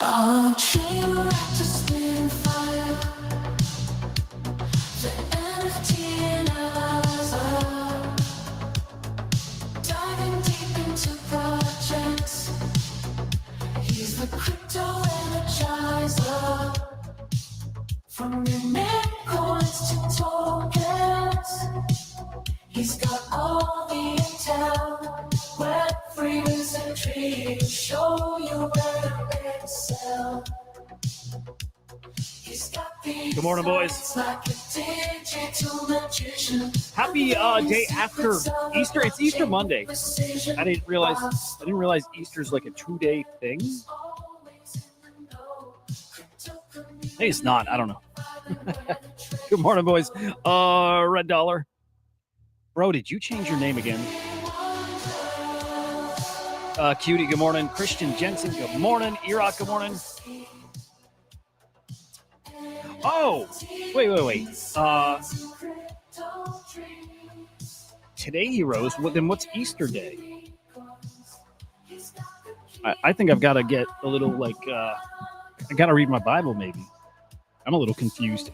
A dream to spin fire. The NFT analyzer. Diving deep into projects. He's the crypto energizer. From mint coins to tokens. He's got all the intel. Web3 wizardry to show you where to excel. Good morning, boys. Happy day after Easter. It's Easter Monday. I didn't realize Easter's like a 2-day thing. Hey, it's not. I don't know. Good morning, boys. Red Dollar. Bro, did you change your name again? Cutie, good morning. Christian Jensen, good morning. Iraq, good morning. Oh, wait. Today, heroes. Well, then what's Easter Day? I think I've got to get a little I got to read my Bible, maybe. I'm a little confused.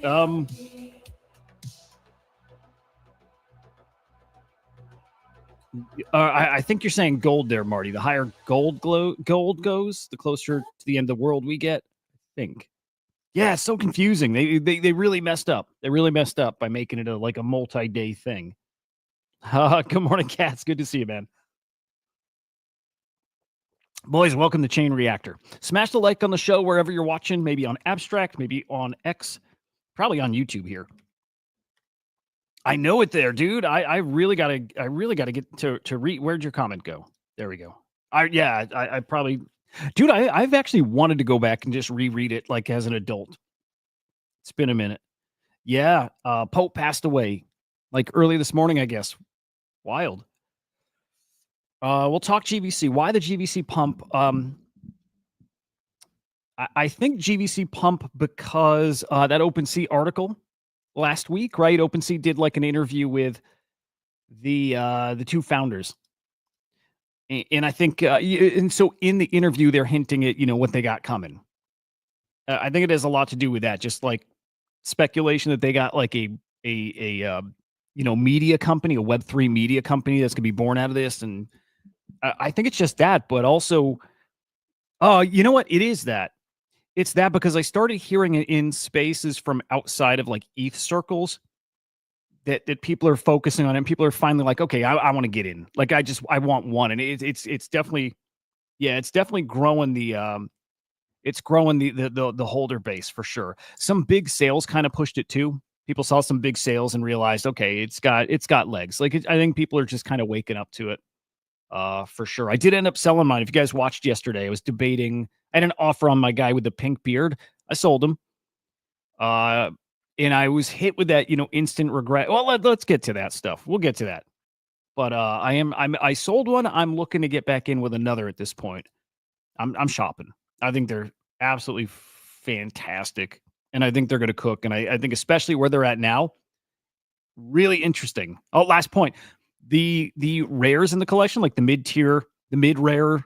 I think you're saying gold there, Marty. The higher gold goes, the closer to the end of the world we get. I think. Yeah, it's so confusing. They really messed up. They really messed up by making it a multi-day thing. Good morning, Cats. Good to see you, man. Boys, welcome to Chain Reactor. Smash the like on the show wherever you're watching, maybe on Abstract, maybe on X, probably on YouTube here. I know it there, dude. I really gotta get to read. Where'd your comment go? There we go. I probably, dude. I've actually wanted to go back and just reread it as an adult. It's been a minute. Yeah, Pope passed away early this morning, I guess. Wild. We'll talk GVC. Why the GVC pump? I think GVC pump because that OpenSea article last week, right? OpenSea did an interview with the two founders, and I think and so in the interview they're hinting at what they got coming. I think it has a lot to do with that, just speculation that they got a media company, a Web3 media company that's gonna be born out of this, and I think it's just that, but also, you know what? It is that. It's that because I started hearing it in spaces from outside of ETH circles that people are focusing on, and people are finally okay, I want to get in. I want one, and it's definitely, it's definitely growing the the holder base for sure. Some big sales kind of pushed it too. People saw some big sales and realized, okay, it's got legs. I think people are just kind of waking up to it. For sure. I did end up selling mine. If you guys watched yesterday, I was debating. I had an offer on my guy with the pink beard. I sold him. And I was hit with that, instant regret. Well, let's get to that stuff. We'll get to that. But I sold one. I'm looking to get back in with another at this point. I'm shopping. I think they're absolutely fantastic. And I think they're going to cook. And I think especially where they're at now, really interesting. Oh, last point. The rares in the collection, the mid-tier, the mid-rare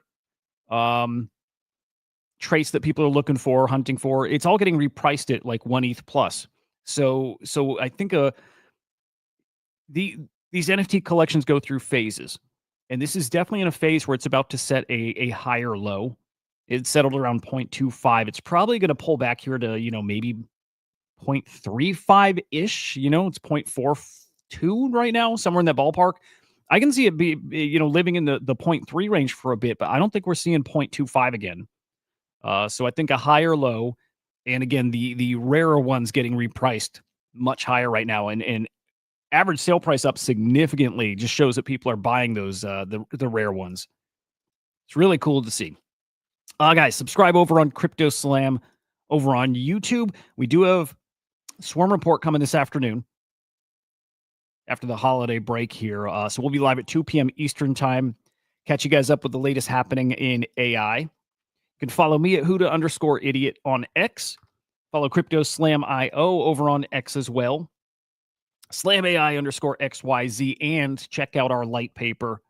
traits that people are looking for, hunting for, it's all getting repriced at 1 ETH plus. So I think these NFT collections go through phases. And this is definitely in a phase where it's about to set a higher low. It's settled around 0.25. It's probably going to pull back here to, maybe 0.35-ish. It's 0.42 right now, somewhere in that ballpark. I can see it be, living in the 0.3 range for a bit, but I don't think we're seeing 0.25 again. So I think a higher low, and again, the rarer ones getting repriced much higher right now, and average sale price up significantly just shows that people are buying those the rare ones. It's really cool to see. Guys, subscribe over on Crypto Slam over on YouTube. We do have Swarm Report coming this afternoon after the holiday break here. So we'll be live at 2 p.m. Eastern time. Catch you guys up with the latest happening in AI. You can follow me at Hudah_idiot on X. Follow Crypto Slam IO over on X as well. SlamAI_XYZ, and check out our light paper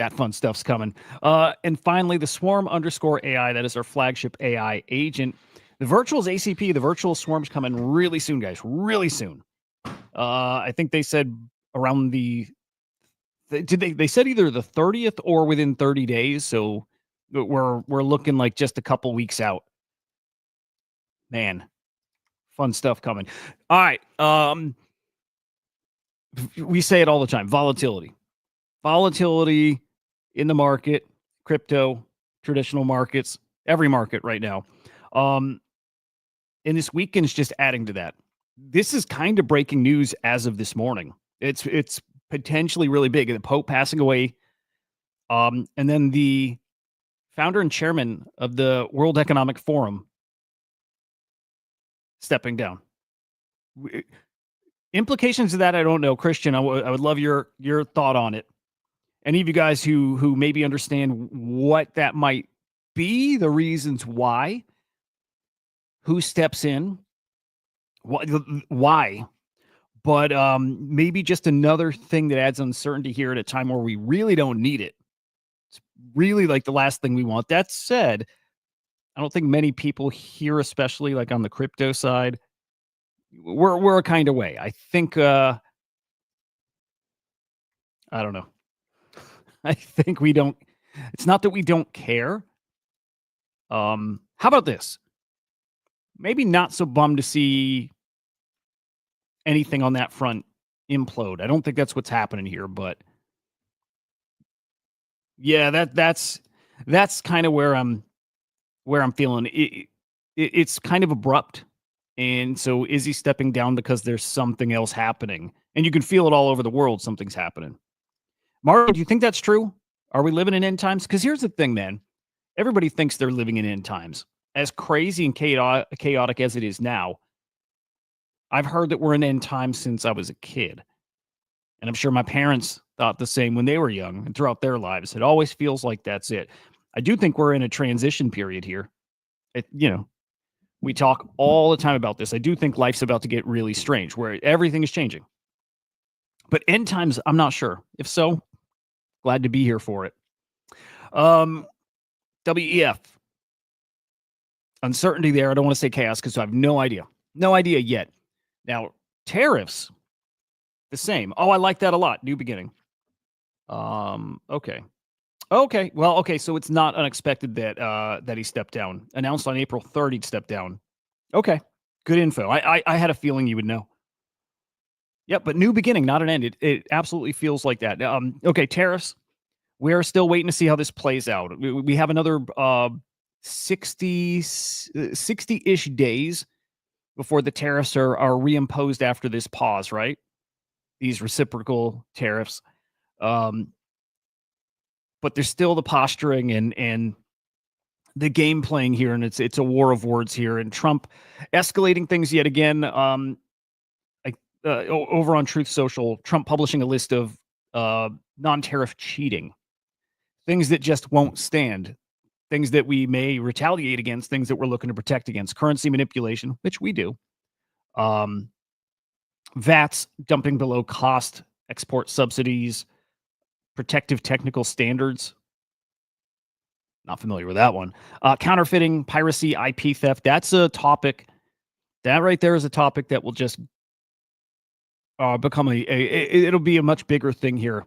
That fun stuff's coming. And finally, the Swarm underscore AI. That is our flagship AI agent. The Virtual's ACP, the Virtual Swarm's coming really soon, guys. Really soon. I think they said around they said either the 30th or within 30 days. So we're looking like just a couple weeks out. Man, fun stuff coming. All right. We say it all the time. Volatility in the market, crypto, traditional markets, every market right now. And this weekend's just adding to that. This is kind of breaking news as of this morning. It's potentially really big. The Pope passing away, and then the founder and chairman of the World Economic Forum stepping down. Implications of that, I don't know. Christian, I would love your thought on it. Any of you guys who maybe understand what that might be, the reasons why, who steps in, why, but maybe just another thing that adds uncertainty here at a time where we really don't need it. It's really like the last thing we want. That said, I don't think many people here, especially like on the crypto side, we're a kind of way. I think I don't know. I think we don't. It's not that we don't care. How about this? Maybe not so bummed to see anything on that front implode. I don't think that's what's happening here, but yeah, that's kind of where I'm feeling. It's kind of abrupt, and so is he stepping down because there's something else happening? And you can feel it all over the world. Something's happening. Mark, do you think that's true? Are we living in end times? Because here's the thing, man. Everybody thinks they're living in end times. As crazy and chaotic as it is now, I've heard that we're in end times since I was a kid. And I'm sure my parents thought the same when they were young and throughout their lives. It always feels like that's it. I do think we're in a transition period here. We talk all the time about this. I do think life's about to get really strange, where everything is changing. But end times, I'm not sure. If so, glad to be here for it. WEF. Uncertainty there. I don't want to say chaos because I have no idea. No idea yet. Now, tariffs, the same. Oh, I like that a lot. New beginning. Okay. Well, okay. So it's not unexpected that he stepped down. Announced on April 3rd he'd step down. Okay. Good info. I had a feeling you would know. Yep, but new beginning, not an end. It absolutely feels like that. Okay, tariffs. We're still waiting to see how this plays out. We have another 60-ish days before the tariffs are reimposed after this pause, right? These reciprocal tariffs. But there's still the posturing and the game playing here, and it's a war of words here. And Trump escalating things yet again. Over on Truth Social, Trump publishing a list of non-tariff cheating, things that just won't stand, things that we may retaliate against, things that we're looking to protect against, currency manipulation, which we do, VATs dumping below cost, export subsidies, protective technical standards. Not familiar with that one. Counterfeiting, piracy, IP theft. That's a topic. That right there is a topic that will just become it'll be a much bigger thing here,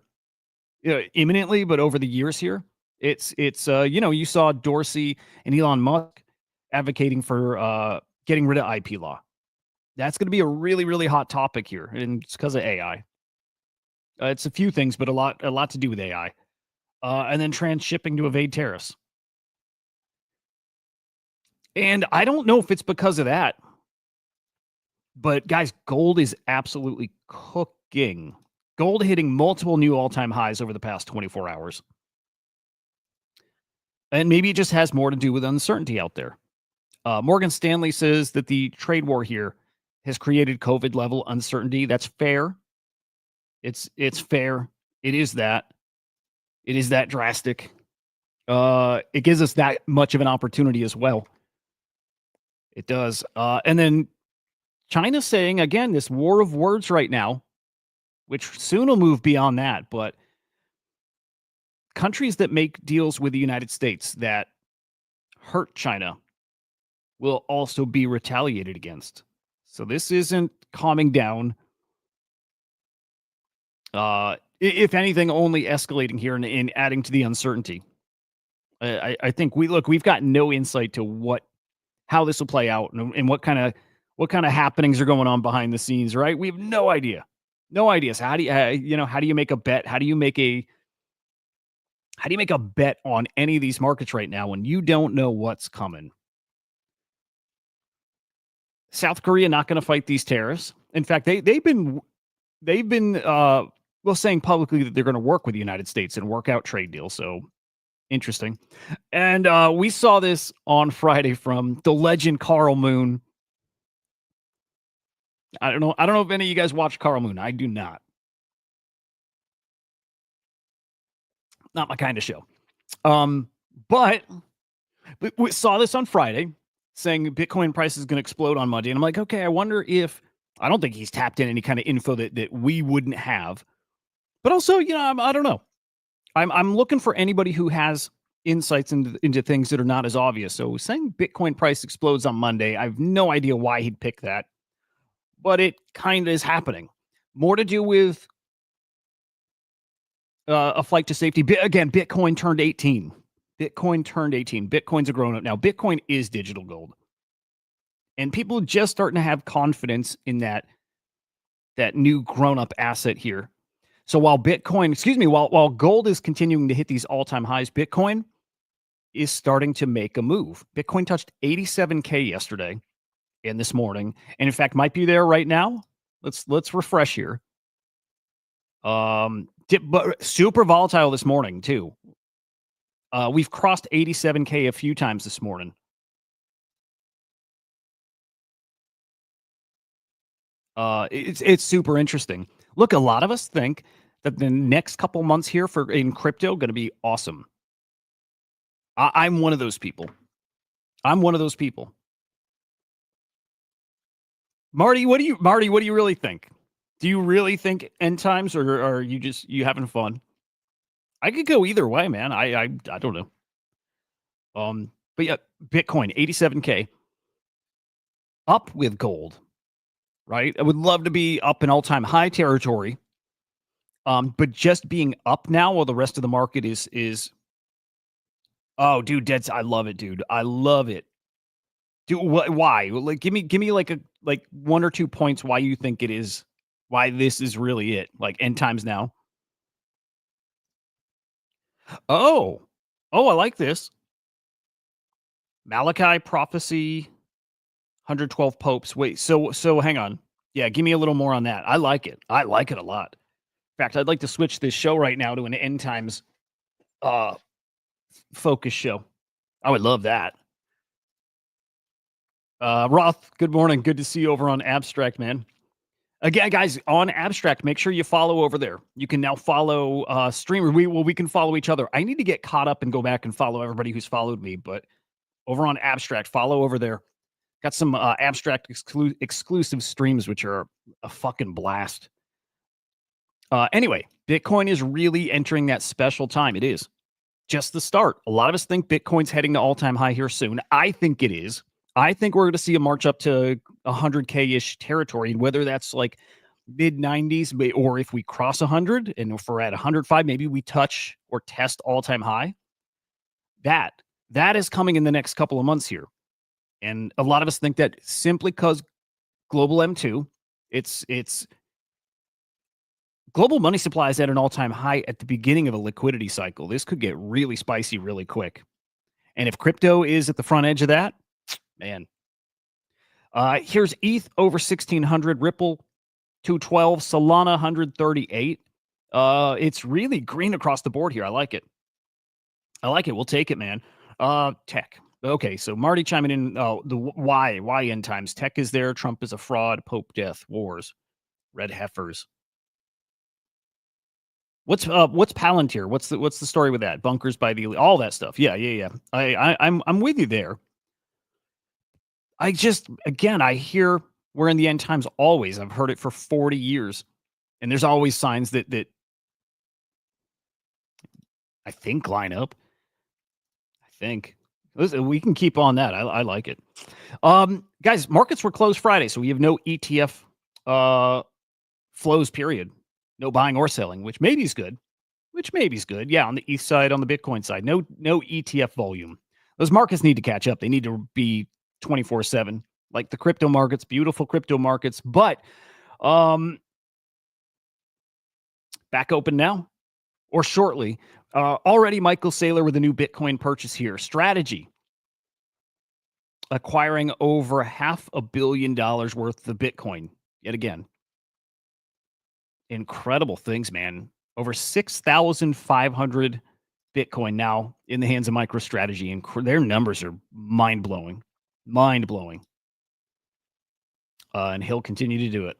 imminently, but over the years here, it's you saw Dorsey and Elon Musk advocating for getting rid of IP law. That's going to be a really, really hot topic here, and it's because of AI. It's a few things, but a lot to do with AI, and then transshipping to evade tariffs. And I don't know if it's because of that. But guys, gold is absolutely cooking. Gold hitting multiple new all-time highs over the past 24 hours. And maybe it just has more to do with uncertainty out there. Morgan Stanley says that the trade war here has created COVID-level uncertainty. That's fair. It's fair. It is that. It is that drastic. It gives us that much of an opportunity as well. It does. And then China's saying, again, this war of words right now, which soon will move beyond that, but countries that make deals with the United States that hurt China will also be retaliated against. So this isn't calming down. If anything, only escalating here and adding to the uncertainty. I think we've got no insight to how this will play out and what kind of happenings are going on behind the scenes, right? We have no idea. No idea. So how do you make a bet? How do you make a bet on any of these markets right now when you don't know what's coming? South Korea not going to fight these tariffs. In fact, they've been saying publicly that they're going to work with the United States and work out trade deals. So interesting. And we saw this on Friday from the legend Carl Moon. I don't know if any of you guys watch Carl Moon. I do not. Not my kind of show. But we saw this on Friday saying Bitcoin price is going to explode on Monday. And I'm like, okay, I wonder if I don't think he's tapped in any kind of info that we wouldn't have. But also, I don't know. I'm looking for anybody who has insights into things that are not as obvious. So saying Bitcoin price explodes on Monday, I have no idea why he'd pick that, but it kind of is happening. More to do with a flight to safety. Again, Bitcoin turned 18. Bitcoin's a grown up now. Bitcoin is digital gold. And people just starting to have confidence in that new grown up asset here. So while while gold is continuing to hit these all-time highs, Bitcoin is starting to make a move. Bitcoin touched 87K yesterday and this morning, and in fact might be there right now. Let's refresh here. But super volatile this morning too. We've crossed 87K a few times this morning. It's super interesting. Look, a lot of us think that the next couple months here in crypto going to be awesome. I'm one of those people. Marty, what do you really think? Do you really think end times, or are you having fun? I could go either way, man. I don't know. But yeah, Bitcoin 87K up with gold, right? I would love to be up in all-time high territory. But just being up now while the rest of the market is oh, dude, I love it, dude. I love it. Dude, why? Like, give me like one or two points why you think it is, why this is really it. Like end times now. Oh, I like this. Malachi prophecy, 112 popes. Wait, so hang on. Yeah, give me a little more on that. I like it. I like it a lot. In fact, I'd like to switch this show right now to an end times focus show. I would love that. Roth, good morning. Good to see you over on Abstract, man. Again, guys, on Abstract, make sure you follow over there. You can now follow Streamer. We can follow each other. I need to get caught up and go back and follow everybody who's followed me, but over on Abstract, follow over there. Got some Abstract exclusive streams, which are a fucking blast. Anyway, Bitcoin is really entering that special time. It is just the start. A lot of us think Bitcoin's heading to all-time high here soon. I think it is. I think we're going to see a march up to 100K-ish territory, and whether that's like mid-90s, or if we cross 100, and if we're at 105, maybe we touch or test all-time high. That is coming in the next couple of months here. And a lot of us think that simply because global M2, it's global money supply is at an all-time high at the beginning of a liquidity cycle. This could get really spicy really quick. And if crypto is at the front edge of that, man. Here's ETH over 1,600, Ripple 212, Solana 138. It's really green across the board here. I like it. We'll take it, man. Tech. Okay, so Marty chiming in. The why end times? Tech is there. Trump is a fraud. Pope death. Wars. Red heifers. What's Palantir? What's the story with that? Bunkers by the all that stuff. Yeah. I'm with you there. I hear we're in the end times always. I've heard it for 40 years. And there's always signs that I think line up. I think. Listen, we can keep on that. I like it. Guys, markets were closed Friday, so we have no ETF flows, period. No buying or selling, which maybe is good. Yeah, on the ETH side, on the Bitcoin side, no ETF volume. Those markets need to catch up. They need to be 24/7, like the crypto markets, beautiful crypto markets. But back open now or shortly. Already, Michael Saylor with a new Bitcoin purchase here. Strategy acquiring over $500 million worth of Bitcoin yet again. Incredible things, man. Over 6,500 Bitcoin now in the hands of MicroStrategy, and their numbers are mind blowing. And he'll continue to do it.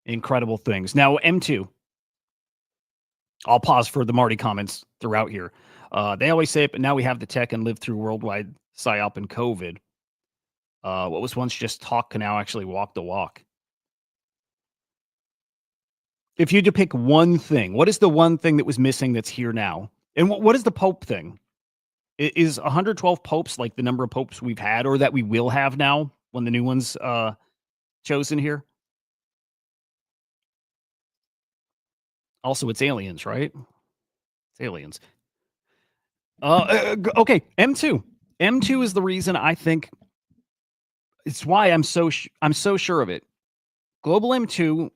Incredible things. Now, M2. I'll pause for the Marty comments throughout here. They always say it, but now we have the tech and live through worldwide psyop and COVID. What was once just talk can now actually walk the walk. If you had to pick one thing, what is the one thing that was missing that's here now? And what is the Pope thing? Is 112 popes like the number of popes we've had or that we will have now when the new one's chosen here? Also, it's aliens, right? It's aliens. Okay, M2. M2 is the reason I think it's why I'm so sure of it. Global M2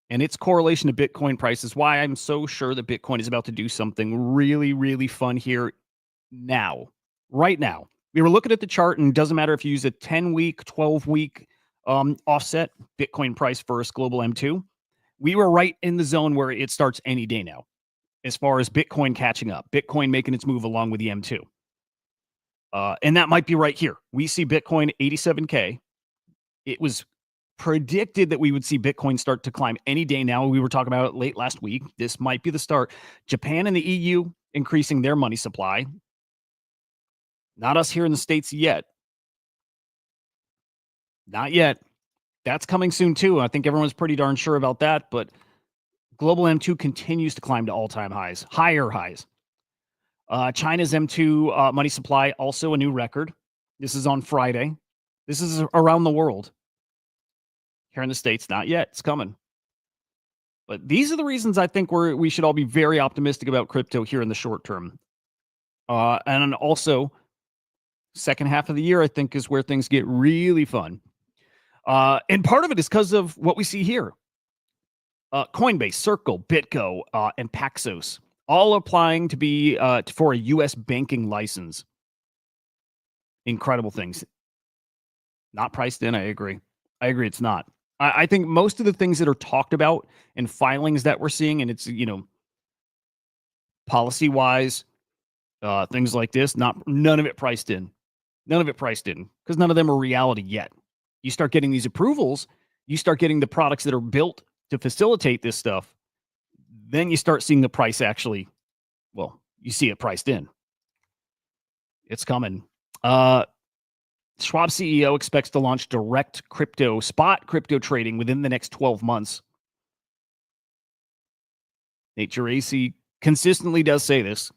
and its correlation to Bitcoin price is why I'm so sure that Bitcoin is about to do something really, really fun here now, right now. We were looking at the chart, and it doesn't matter if you use a 10-week, 12-week offset, Bitcoin price versus global M2. We were right in the zone where it starts any day now, as far as Bitcoin catching up, Bitcoin making its move along with the M2. And that might be right here. We see Bitcoin 87K. It was predicted that we would see Bitcoin start to climb any day now. We were talking about it late last week. This might be the start. Japan and the EU increasing their money supply. Not us here in the States yet. Not yet. That's coming soon too. I think everyone's pretty darn sure about that. But global M2 continues to climb to all-time highs, higher highs. China's M2 money supply, also a new record. This is on Friday. This is around the world. Here in the States, not yet. It's coming. But these are the reasons I think we should all be very optimistic about crypto here in the short term. And also, second half of the year, I think, is where things get really fun. And part of it is because of what we see here. Coinbase, Circle, BitGo, and Paxos, all applying to be for a U.S. banking license. Incredible things. Not priced in, I agree. It's not. I think most of the things that are talked about in filings that we're seeing, and it's, policy-wise, things like this, none of it priced in. None of it priced in, because none of them are reality yet. You start getting these approvals, you start getting the products that are built to facilitate this stuff, then you start seeing the price actually, you see it priced in. It's coming. Schwab CEO expects to launch direct spot crypto trading within the next 12 months. Nate Geraci consistently does say this.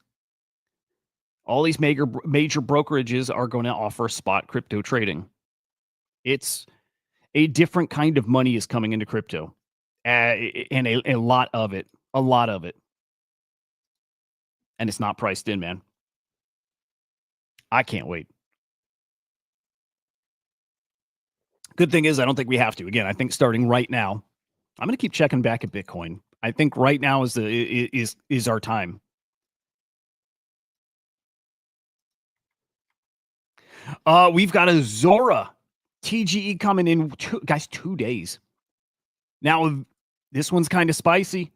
All these major brokerages are going to offer spot crypto trading. It's a different kind of money is coming into crypto, and a lot of it. And it's not priced in, man. I can't wait. Good thing is, I don't think we have to. Again, I think starting right now, I'm going to keep checking back at Bitcoin. I think right now is our time. We've got a Zora TGE coming in, 2 days. Now, this one's kind of spicy.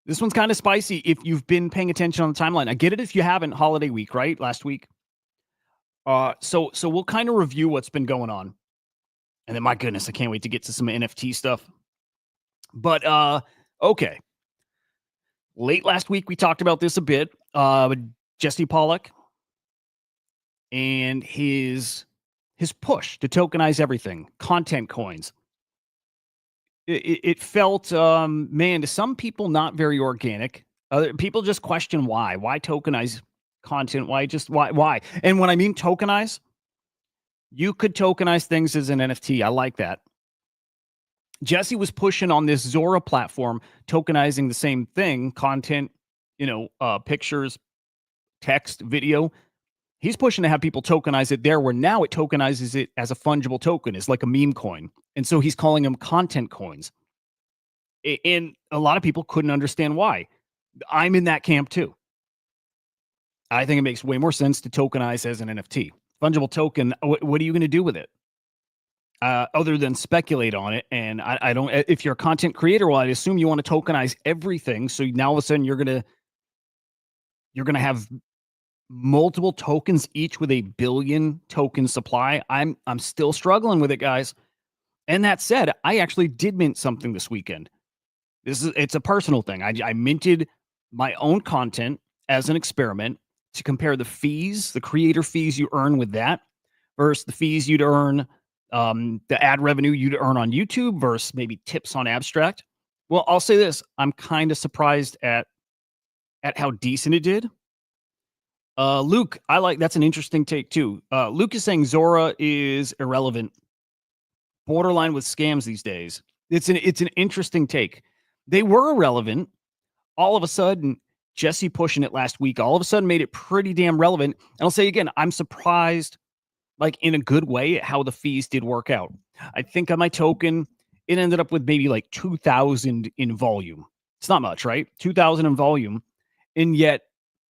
If you've been paying attention on the timeline. I get it if you haven't. Holiday week, right? Last week. So we'll kind of review what's been going on. And then, my goodness, I can't wait to get to some NFT stuff. But, okay. Late last week, we talked about this a bit. Jesse Pollock and his push to tokenize everything, content coins. It felt, to some people, not very organic. People just question why. Why tokenize content? Why? And when I mean tokenize, you could tokenize things as an NFT. I like that. Jesse was pushing on this Zora platform, tokenizing the same thing, content, pictures, text, video. He's pushing to have people tokenize it there, where now it tokenizes it as a fungible token. It's like a meme coin. And so he's calling them content coins. And a lot of people couldn't understand why. I'm in that camp too. I think it makes way more sense to tokenize as an NFT. Fungible token, what are you going to do with it? Other than speculate on it. And I don't, if you're a content creator, well, I'd assume you want to tokenize everything. So now all of a sudden you're going to have multiple tokens, each with a billion token supply. I'm still struggling with it, guys. And that said, I actually did mint something this weekend. It's a personal thing. I minted my own content as an experiment to compare the fees, the creator fees you earn with that versus the fees you'd earn, the ad revenue you'd earn on YouTube versus maybe tips on Abstract. Well, I'll say this. I'm kind of surprised at how decent it did. Luke, that's an interesting take too. Luke is saying Zora is irrelevant, borderline with scams these days. It's an interesting take. They were irrelevant. All of a sudden, Jesse pushing it last week, all of a sudden made it pretty damn relevant. And I'll say again, I'm surprised, like in a good way, at how the fees did work out. I think on my token, it ended up with maybe like 2,000 in volume. It's not much, right? 2,000 in volume. And yet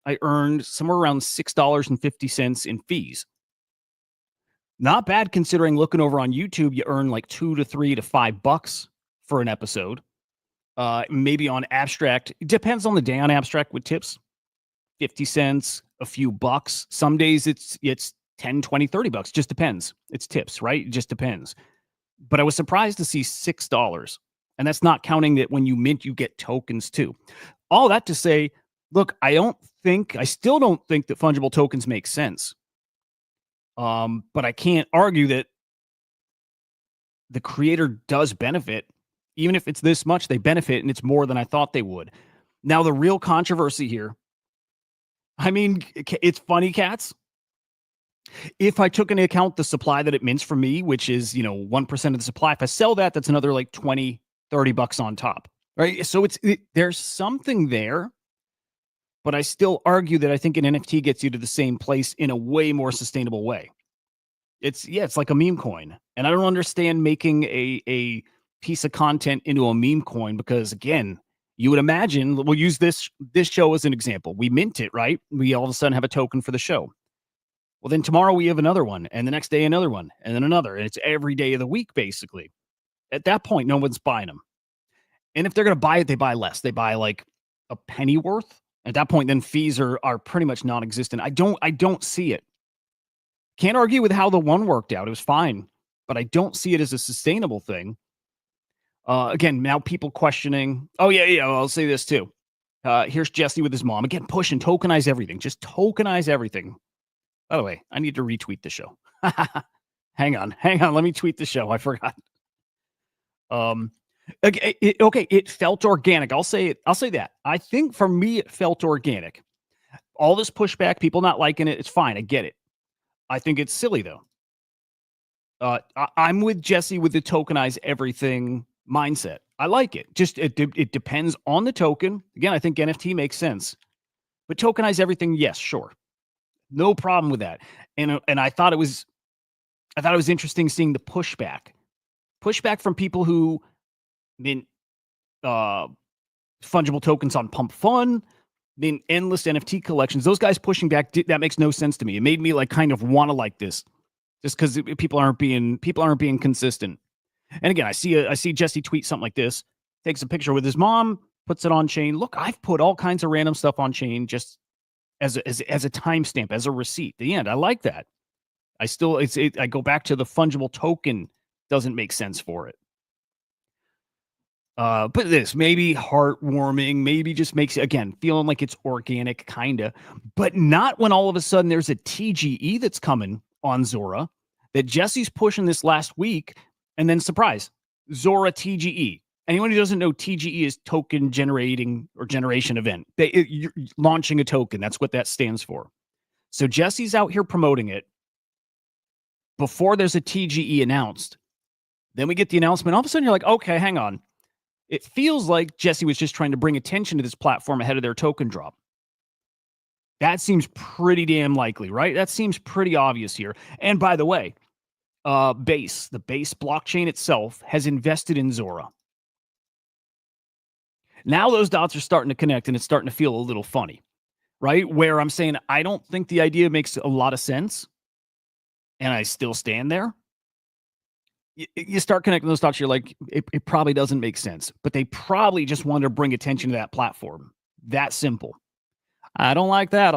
I earned somewhere around $6.50 in fees. Not bad considering, looking over on YouTube, you earn like $2 to $3 to $5 for an episode. Maybe on Abstract, it depends on the day on Abstract with tips, 50 cents, a few bucks. Some days it's 10, 20, $30. Just depends. It's tips, right? It just depends. But I was surprised to see $6. And that's not counting that when you mint, you get tokens too. All that to say, look, I still don't think that fungible tokens make sense. But I can't argue that the creator does benefit. Even if it's this much, they benefit, and it's more than I thought they would. Now, the real controversy here, I mean, it's funny, cats. If I took into account the supply that it mints for me, which is, 1% of the supply, if I sell that, that's another like $20, $30 on top, right? So there's something there, but I still argue that I think an NFT gets you to the same place in a way more sustainable way. It's like a meme coin. And I don't understand making a piece of content into a meme coin, because again, you would imagine, we'll use this show as an example. We mint it, right? We all of a sudden have a token for the show. Well, then tomorrow we have another one, and the next day another one, and then another. And it's every day of the week, basically. At that point, no one's buying them. And if they're going to buy it, they buy less. They buy like a penny worth. At that point, then fees are pretty much non-existent. I don't see it. Can't argue with how the one worked out. It was fine, but I don't see it as a sustainable thing. Again, now people questioning. Oh, yeah. I'll say this too. Here's Jesse with his mom. Again, push and tokenize everything. Just tokenize everything. By the way, I need to retweet the show. Hang on. Let me tweet the show. I forgot. Okay, it felt organic. I'll say that. I think for me, it felt organic. All this pushback, people not liking it, it's fine. I get it. I think it's silly, though. I'm with Jesse with the tokenize everything mindset. I like it. Just it depends on the token. Again, I think NFT makes sense. But tokenize everything, yes, sure. No problem with that. And I thought it was interesting seeing the pushback. Pushback from people who mint fungible tokens on Pump Fun, mint endless NFT collections. Those guys pushing back, that makes no sense to me. It made me like kind of want to like this, just because people aren't being consistent. And again, I see Jesse tweet something like this, takes a picture with his mom, puts it on chain. Look, I've put all kinds of random stuff on chain just as a timestamp, as a receipt. The end. I like that. I go back to the fungible token doesn't make sense for it. But this maybe heartwarming, maybe just makes, again, feeling like it's organic, kinda, but not when all of a sudden there's a TGE that's coming on Zora that Jesse's pushing this last week, and then surprise, Zora TGE. Anyone who doesn't know, TGE is token generating or generation event. You're launching a token. That's what that stands for. So Jesse's out here promoting it before there's a TGE announced. Then we get the announcement. All of a sudden, you're like, okay, hang on. It feels like Jesse was just trying to bring attention to this platform ahead of their token drop. That seems pretty damn likely, right? That seems pretty obvious here. And by the way, the Base blockchain itself has invested in Zora. Now those dots are starting to connect and it's starting to feel a little funny, right? Where I'm saying, I don't think the idea makes a lot of sense. And I still stand there. You start connecting those dots, you're like, it probably doesn't make sense, but they probably just wanted to bring attention to that platform. That simple. I don't like that.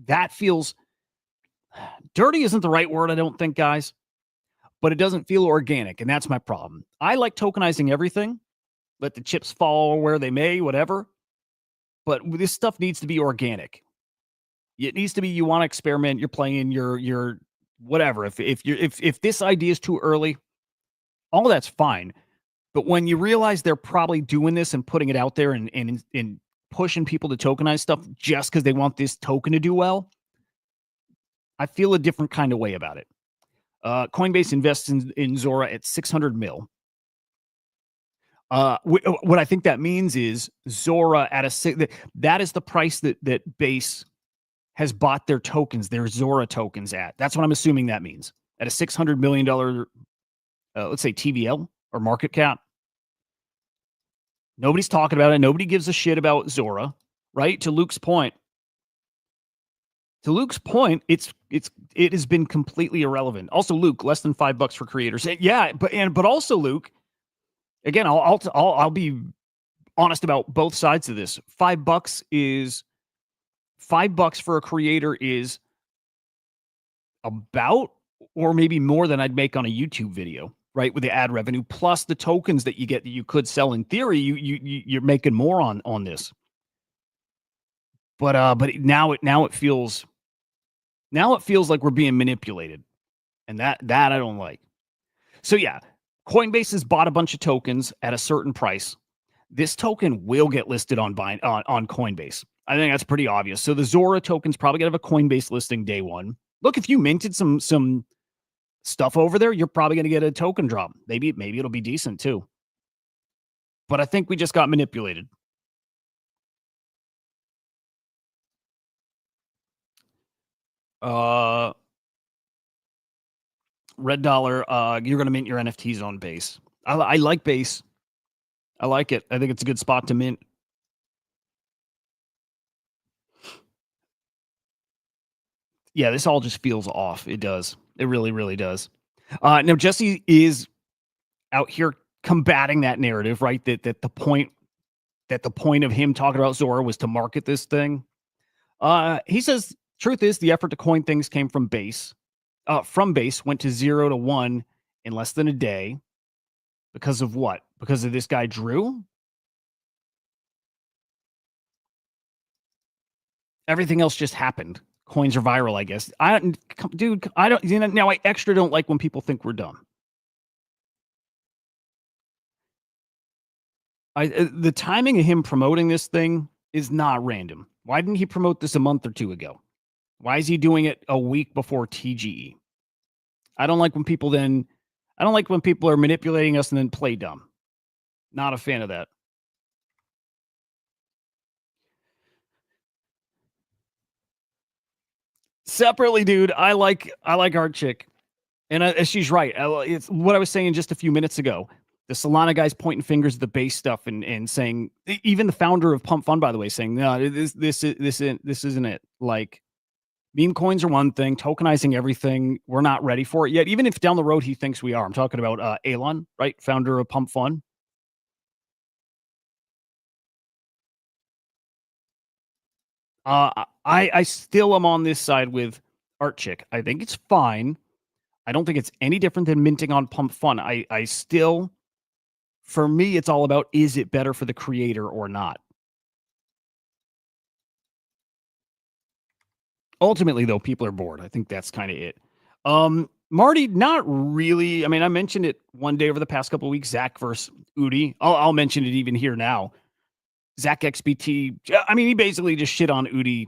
That feels dirty isn't the right word, I don't think, guys, but it doesn't feel organic, and that's my problem. I like tokenizing everything, let the chips fall where they may, whatever, but this stuff needs to be organic. It needs to be, you want to experiment, you're playing your whatever. If this idea is too early, all that's fine. But when you realize they're probably doing this and putting it out there and pushing people to tokenize stuff just because they want this token to do well, I feel a different kind of way about it. Coinbase invests in Zora at 600 mil. What I think that means is Zora that is the price that Base has bought their tokens, their Zora tokens at. That's what I'm assuming that means. At a $600 million, let's say TVL or market cap. Nobody's talking about it. Nobody gives a shit about Zora, right? To Luke's point, it has been completely irrelevant. Also, Luke, less than $5 for creators. Yeah, but also Luke, again, I'll be honest about both sides of this. $5 for a creator is about, or maybe more than I'd make on a YouTube video, right? With the ad revenue plus the tokens that you get that you could sell. In theory, you're making more on this. But now it feels like we're being manipulated, and that I don't like. So yeah, Coinbase has bought a bunch of tokens at a certain price. This token will get listed on Coinbase. I think that's pretty obvious. So the Zora token's probably gonna have a Coinbase listing day one. Look, if you minted some stuff over there, you're probably gonna get a token drop. Maybe it'll be decent too. But I think we just got manipulated. Red Dollar, you're going to mint your NFTs on Base. I like Base. I like it. I think it's a good spot to mint. Yeah, this all just feels off. It does. It really, really does. Now, Jesse is out here combating that narrative, right? That the point of him talking about Zora was to market this thing. He says, truth is, the effort to coin things came from Base. From Base went to 0 to 1 in less than a day. Because of what? Because of this guy, Drew? Everything else just happened. Coins are viral, I guess. I don't, now I extra don't like when people think we're dumb. The timing of him promoting this thing is not random. Why didn't he promote this a month or two ago? Why is he doing it a week before TGE? I don't like when people are manipulating us and then play dumb. Not a fan of that. Separately, dude, I like our chick, and she's right. It's what I was saying just a few minutes ago. The Solana guys pointing fingers at the Base stuff and saying, even the founder of Pump Fund, by the way, saying, no, this isn't it. Like, meme coins are one thing, tokenizing everything. We're not ready for it yet. Even if down the road he thinks we are. I'm talking about Elon, right? Founder of Pump Fund. I still am on this side with Art Chick. I think it's fine. I don't think it's any different than minting on Pump Fun. I still, for me, it's all about, is it better for the creator or not? Ultimately, though, people are bored. I think that's kind of it. Marty, not really. I mean, I mentioned it one day over the past couple of weeks. Zach versus Udi. I'll mention it even here now. Zach XBT. I mean, he basically just shit on Udi,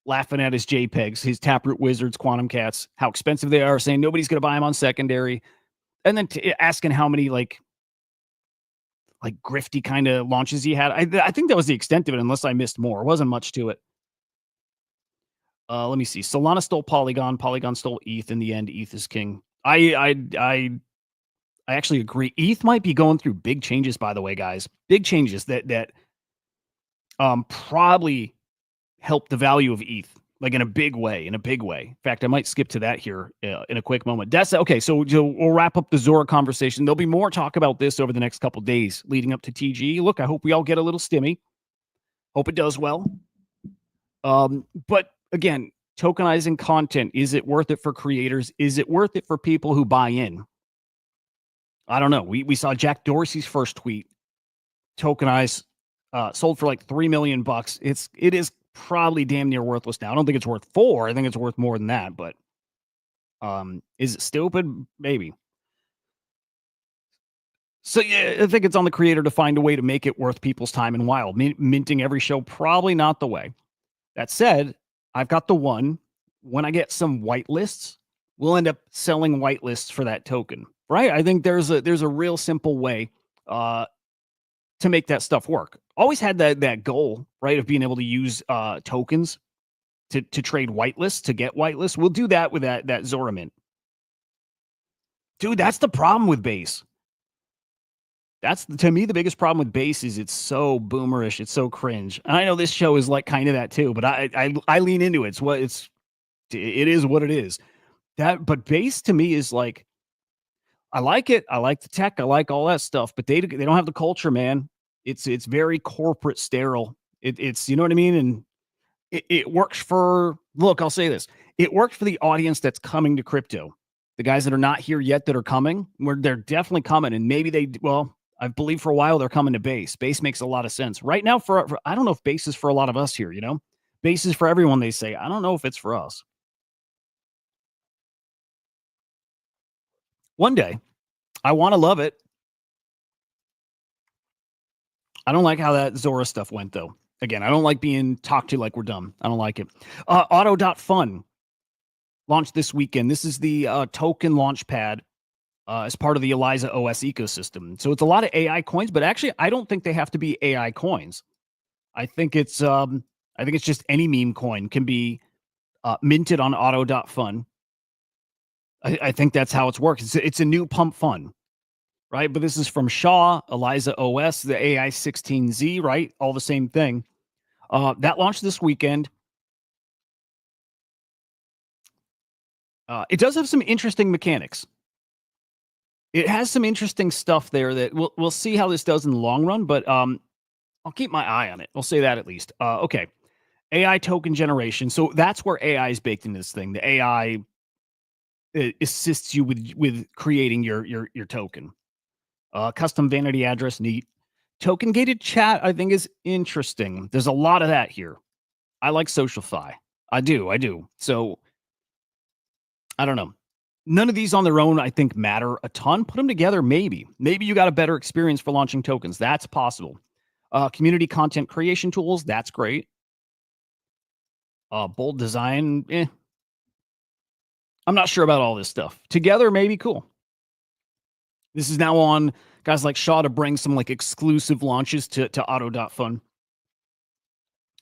laughing at his JPEGs, his Taproot Wizards, Quantum Cats, how expensive they are, saying nobody's going to buy them on secondary, and then asking how many like grifty kind of launches he had. I think that was the extent of it, unless I missed more. It wasn't much to it. Let me see. Solana stole Polygon. Polygon stole ETH. In the end, ETH is king. I actually agree. ETH might be going through big changes, by the way, guys. Big changes that probably help the value of ETH, like in a big way. In fact, I might skip to that here in a quick moment. That's okay. So we'll wrap up the Zora conversation. There'll be more talk about this over the next couple days leading up to TG. Look, I hope we all get a little stimmy. Hope it does well. But again, tokenizing content, is it worth it for creators? Is it worth it for people who buy in? I don't know. We saw Jack Dorsey's first tweet, tokenized, sold for like $3 million. It is probably damn near worthless now. I don't think it's worth 4. I think it's worth more than that. But is it stupid? Maybe. So yeah, I think it's on the creator to find a way to make it worth people's time and while. Minting every show, probably not the way. That said, I've got the one. When I get some whitelists, we'll end up selling whitelists for that token, right? I think there's a real simple way to make that stuff work. Always had that goal, right, of being able to use tokens to trade whitelists, to get whitelists. We'll do that with that Zora mint. Dude, that's the problem with Base. That's, to me, the biggest problem with Base is it's so boomerish, it's so cringe. And I know this show is like kind of that too, but I lean into it. It is what it is. But Base to me is like, I like it. I like the tech. I like all that stuff, but they don't have the culture, man. It's very corporate sterile. It's, you know what I mean? And it works for, look, I'll say this. It works for the audience that's coming to crypto. The guys that are not here yet that are coming, where they're definitely coming. And maybe I believe for a while they're coming to Base. Base makes a lot of sense. Right now, for I don't know if Base is for a lot of us here, you know? Base is for everyone, they say. I don't know if it's for us. One day, I want to love it. I don't like how that Zora stuff went, though. Again, I don't like being talked to like we're dumb. I don't like it. Auto.fun launched this weekend. This is the token launch pad as part of the Eliza OS ecosystem. So it's a lot of AI coins, but actually, I don't think they have to be AI coins. I think it's just any meme coin can be minted on auto.fun. I think that's how it's worked. It's a new pump fun, right? But this is from Shaw, Eliza OS, the AI 16Z, right? All the same thing. That launched this weekend. It does have some interesting mechanics. It has some interesting stuff there that we'll see how this does in the long run, but I'll keep my eye on it. We'll say that at least. Okay. AI token generation. So that's where AI is baked into this thing. The AI assists you with creating your token. Custom vanity address, neat. Token gated chat, I think, is interesting. There's a lot of that here. I like SocialFi. I do. So I don't know. None of these on their own, I think, matter a ton. Put them together, maybe. Maybe you got a better experience for launching tokens. That's possible. Community content creation tools, that's great. Bold design, I'm not sure about all this stuff. Together, maybe cool. This is now on guys like Shaw to bring some like exclusive launches to auto.fun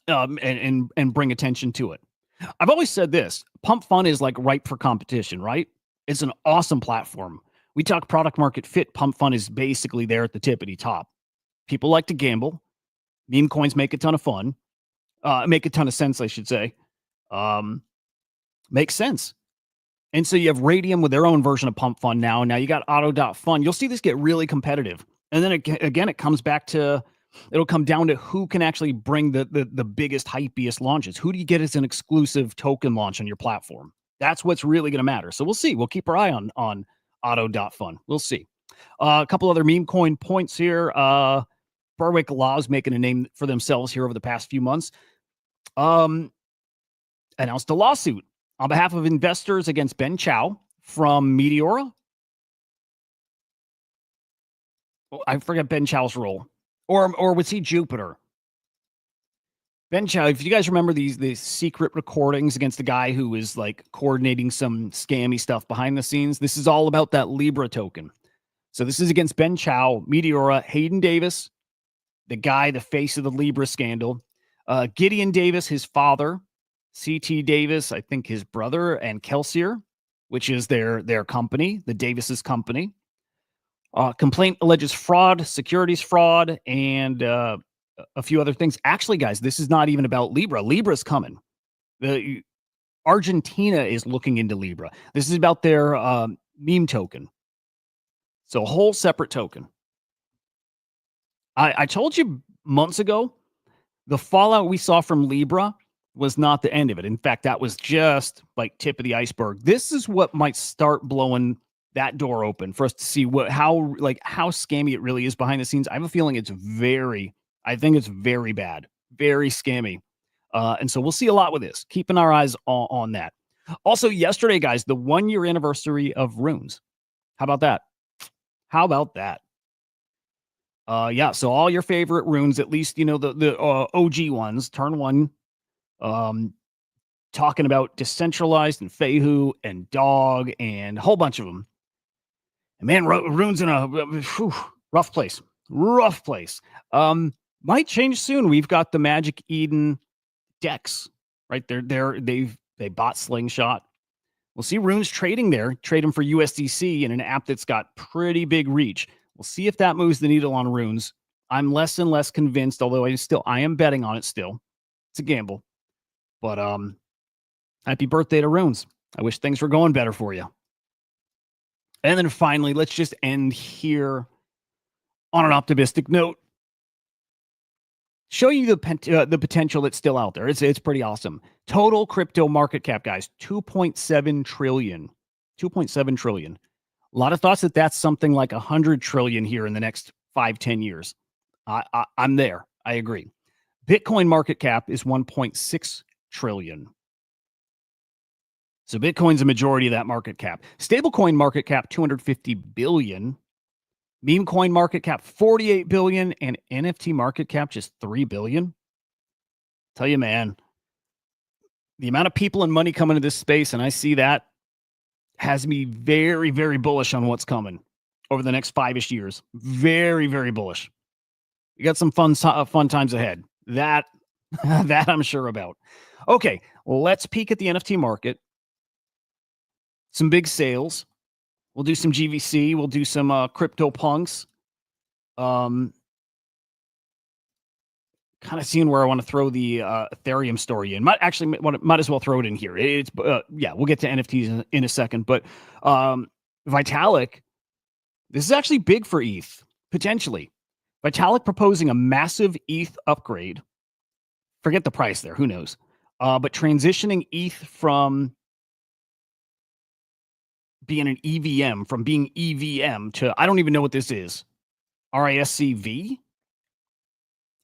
and bring attention to it. I've always said this, Pump Fun is like ripe for competition, right? It's an awesome platform. We talk product market fit. Pump Fun is basically there at the tippity top. People like to gamble. Meme coins make a ton of fun. Make a ton of sense, I should say. Makes sense. And so you have Radium with their own version of Pump Fun now. Now you got Auto.Fun. You'll see this get really competitive. And then again, it comes back to, it'll come down to who can actually bring the biggest, hypiest launches. Who do you get as an exclusive token launch on your platform? That's what's really going to matter. So we'll see. We'll keep our eye on Auto.Fun. We'll see. A couple other meme coin points here. Berwick Law's making a name for themselves here over the past few months. Announced a lawsuit on behalf of investors against Ben Chow from Meteora. Oh, I forget Ben Chow's role. Or was he Jupiter? Ben Chow, if you guys remember these secret recordings against the guy who was like coordinating some scammy stuff behind the scenes, this is all about that Libra token. So this is against Ben Chow, Meteora, Hayden Davis, the guy, the face of the Libra scandal, Gideon Davis, his father, CT Davis, I think his brother, and Kelsier, which is their company, the Davis's company. Complaint alleges fraud, securities fraud, and a few other things. Actually, guys, this is not even about Libra. Libra's coming. Argentina is looking into Libra. This is about their meme token. So a whole separate token. I told you months ago, the fallout we saw from Libra was not the end of it. In fact, that was just like tip of the iceberg. This is what might start blowing that door open for us to see how scammy it really is behind the scenes. I have a feeling I think it's very bad, very scammy. And so we'll see a lot with this. Keeping our eyes on that. Also, yesterday, guys, the 1-year anniversary of Runes. How about that? How about that? Yeah, so all your favorite runes, at least, the OG ones, turn one, talking about Decentralized and Fehu and Dog and a whole bunch of them. And man, runes in a rough place. Rough place. Might change soon. We've got the Magic Eden decks, right? They bought Slingshot. We'll see runes trading there, trade them for USDC in an app that's got pretty big reach. We'll see if that moves the needle on runes. I'm less and less convinced, although I am betting on it still. It's a gamble. But happy birthday to runes. I wish things were going better for you. And then finally, let's just end here on an optimistic note. Show you the potential that's still out there. It's pretty awesome. Total crypto market cap, guys, 2.7 trillion. 2.7 trillion. A lot of thoughts that that's something like 100 trillion here in the next 5-10 years. I'm there. I agree. Bitcoin market cap is 1.6 trillion. So Bitcoin's a majority of that market cap. Stablecoin market cap, 250 billion. Meme coin market cap, 48 billion. And NFT market cap, just 3 billion. Tell you, man, the amount of people and money coming into this space, and I see that, has me very, very bullish on what's coming over the next 5-ish years. Very, very bullish. We got some fun times ahead. That I'm sure about. Okay, let's peek at the NFT market. Some big sales. We'll do some GVC. We'll do some crypto punks. Kind of seeing where I want to throw the Ethereum story in. Might as well throw it in here. We'll get to NFTs in a second. But Vitalik, this is actually big for ETH, potentially. Vitalik proposing a massive ETH upgrade. Forget the price there. Who knows? But transitioning ETH from being an EVM, from being EVM to, I don't even know what this is. RISCV?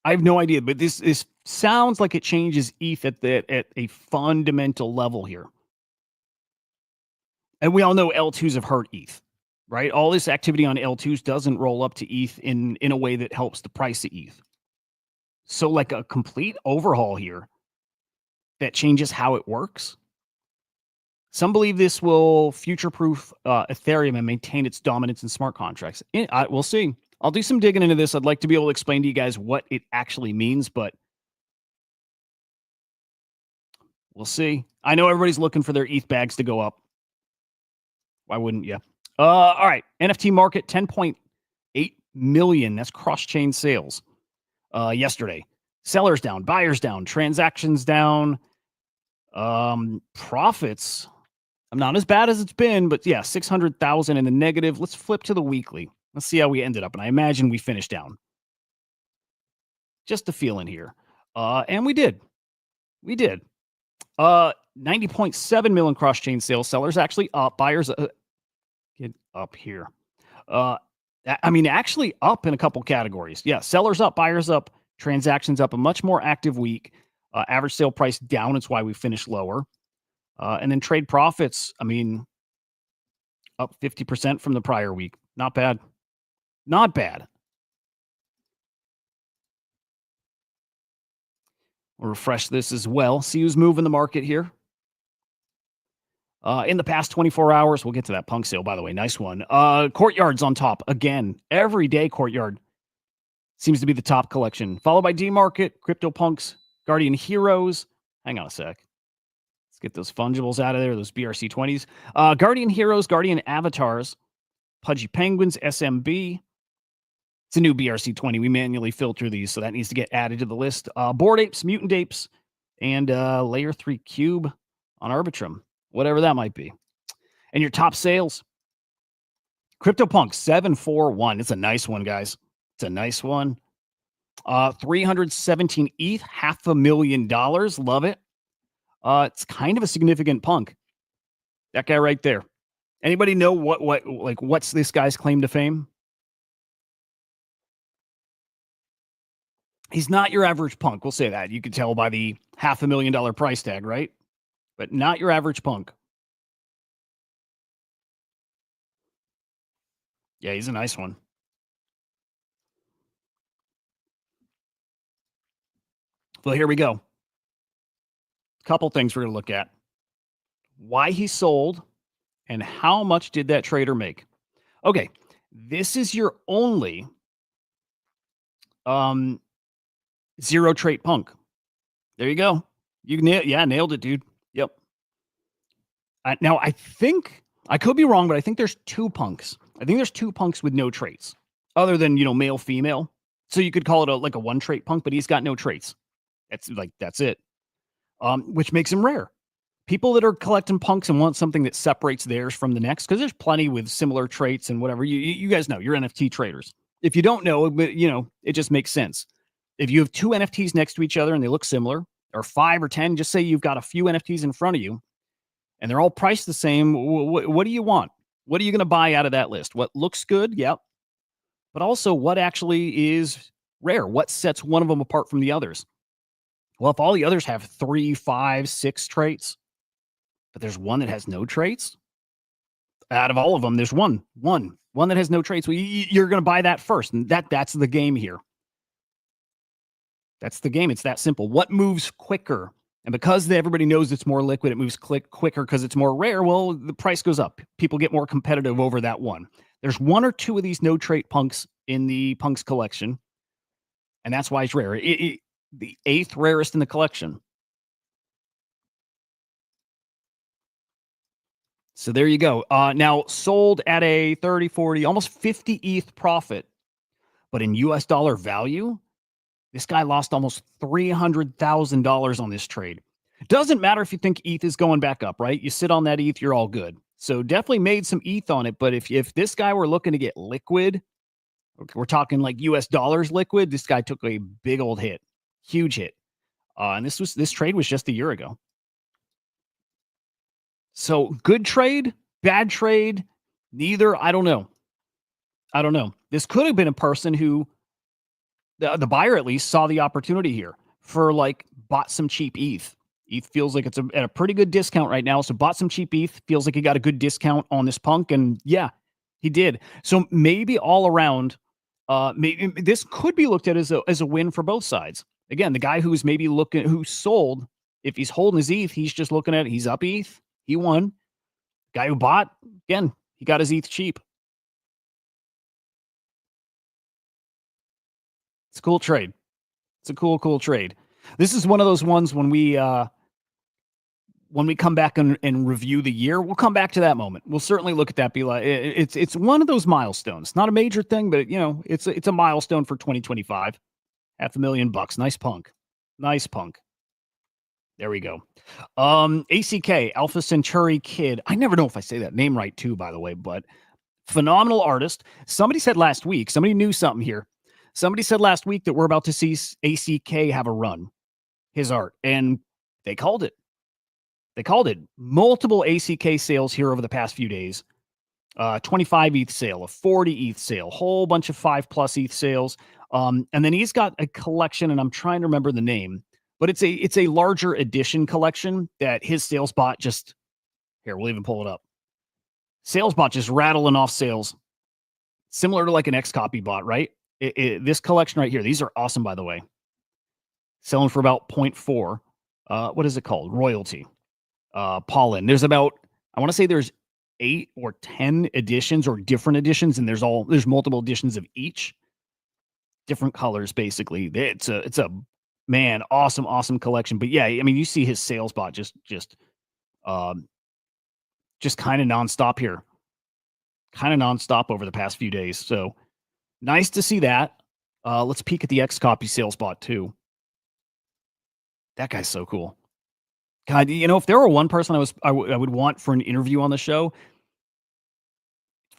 I have no idea, but this sounds like it changes ETH at a fundamental level here. And we all know L2s have hurt ETH, right? All this activity on L2s doesn't roll up to ETH in a way that helps the price of ETH. So like a complete overhaul here that changes how it works. Some believe this will future-proof Ethereum and maintain its dominance in smart contracts. We'll see. I'll do some digging into this. I'd like to be able to explain to you guys what it actually means, but we'll see. I know everybody's looking for their ETH bags to go up. Why wouldn't you? All right. NFT market, 10.8 million. That's cross-chain sales yesterday. Sellers down, buyers down, transactions down, profits. I'm not as bad as it's been, but yeah, 600,000 in the negative. Let's flip to the weekly. Let's see how we ended up. And I imagine we finished down. Just a feeling here. And we did. We did. 90.7 million cross-chain sales. Sellers actually up. Buyers get up here. Actually up in a couple categories. Yeah, sellers up, buyers up, transactions up. A much more active week. Average sale price down. It's why we finished lower. And then trade profits. Up 50% from the prior week. Not bad. Not bad. We'll refresh this as well. See who's moving the market here. In the past 24 hours, we'll get to that punk sale, by the way. Nice one. Courtyard's on top again. Every day, Courtyard seems to be the top collection, followed by D-Market, CryptoPunks, Guardian Heroes. Hang on a sec. Let's get those fungibles out of there, those BRC20s. Guardian Heroes, Guardian Avatars, Pudgy Penguins, SMB. It's a new BRC20. We manually filter these, so that needs to get added to the list. Bored Apes, Mutant Apes, and Layer 3 Cube on Arbitrum, whatever that might be. And your top sales. CryptoPunk 741. It's a nice one, guys. It's a nice one. 317 ETH, $500,000. Love it. It's kind of a significant punk. That guy right there. Anybody know what's this guy's claim to fame? He's not your average punk. We'll say that. You can tell by the $500,000 price tag, right? But not your average punk. Yeah, he's a nice one. Well, here we go. Couple things we're going to look at. Why he sold and how much did that trader make? Okay, this is your only zero trait punk. There you go. You nailed it, dude. Yep. Now, I think, I could be wrong, but I think there's two punks. I think there's two punks with no traits other than, male, female. So you could call it a one trait punk, but he's got no traits. That's it. Which makes him rare. People that are collecting punks and want something that separates theirs from the next, because there's plenty with similar traits and whatever. You guys know, you're NFT traders. If you don't know, but it just makes sense. If you have two NFTs next to each other and they look similar, or 5 or 10, just say you've got a few NFTs in front of you and they're all priced the same. What do you want? What are you going to buy out of that list? What looks good? Yep. But also what actually is rare? What sets one of them apart from the others? Well, if all the others have 3, 5, 6 traits, but there's one that has no traits, out of all of them, there's one that has no traits. Well, you're going to buy that first. And that's the game here. That's the game. It's that simple. What moves quicker? And because everybody knows it's more liquid, it moves quicker because it's more rare. Well, the price goes up. People get more competitive over that one. There's 1 or 2 of these no trait punks in the punks collection. And that's why it's rare. The 8th rarest in the collection. So there you go. Now sold at a 30, 40, almost 50 ETH profit. But in US dollar value, this guy lost almost $300,000 on this trade. Doesn't matter if you think ETH is going back up, right? You sit on that ETH, you're all good. So definitely made some ETH on it. But if this guy were looking to get liquid, we're talking like US dollars liquid, this guy took a big old hit. Huge hit. And this trade was just a year ago. So good trade, bad trade, neither. I don't know. This could have been a person who, the buyer at least, saw the opportunity here for bought some cheap ETH. ETH feels like it's at a pretty good discount right now. So bought some cheap ETH, feels like he got a good discount on this punk. And yeah, he did. So maybe all around, maybe this could be looked at as a win for both sides. Again, the guy who's maybe who sold, if he's holding his ETH, he's just looking at it. He's up ETH. He won. Guy who bought, again, he got his ETH cheap. It's a cool trade. It's a cool trade. This is one of those ones when we come back and review the year, we'll come back to that moment. We'll certainly look at that. Be like, it's one of those milestones. Not a major thing, but it's a milestone for 2025. $500,000. Nice punk. There we go. ACK, Alpha Centauri Kid. I never know if I say that name right too, by the way, but phenomenal artist. Somebody said last week, somebody knew something here. Somebody said last week that we're about to see ACK have a run, his art, and they called it. Multiple ACK sales here over the past few days. 25 ETH sale, a 40 ETH sale, whole bunch of 5+ ETH sales. And then he's got a collection, and I'm trying to remember the name, but it's a larger edition collection that his sales bot just, here, we'll even pull it up. Sales bot just rattling off sales, similar to like an X copy bot, right? This collection right here, these are awesome, by the way. Selling for about 0.4. What is it called? Royalty. Pollen. There's about, I want to say there's 8 or 10 editions or different editions, and there's multiple editions of each. Different colors, basically. It's a man, awesome collection. But yeah, I mean, you see his sales bot just kind of nonstop here. Kind of nonstop over the past few days. So nice to see that. Let's peek at the X copy sales bot too. That guy's so cool. God, if there were one person I would want for an interview on the show,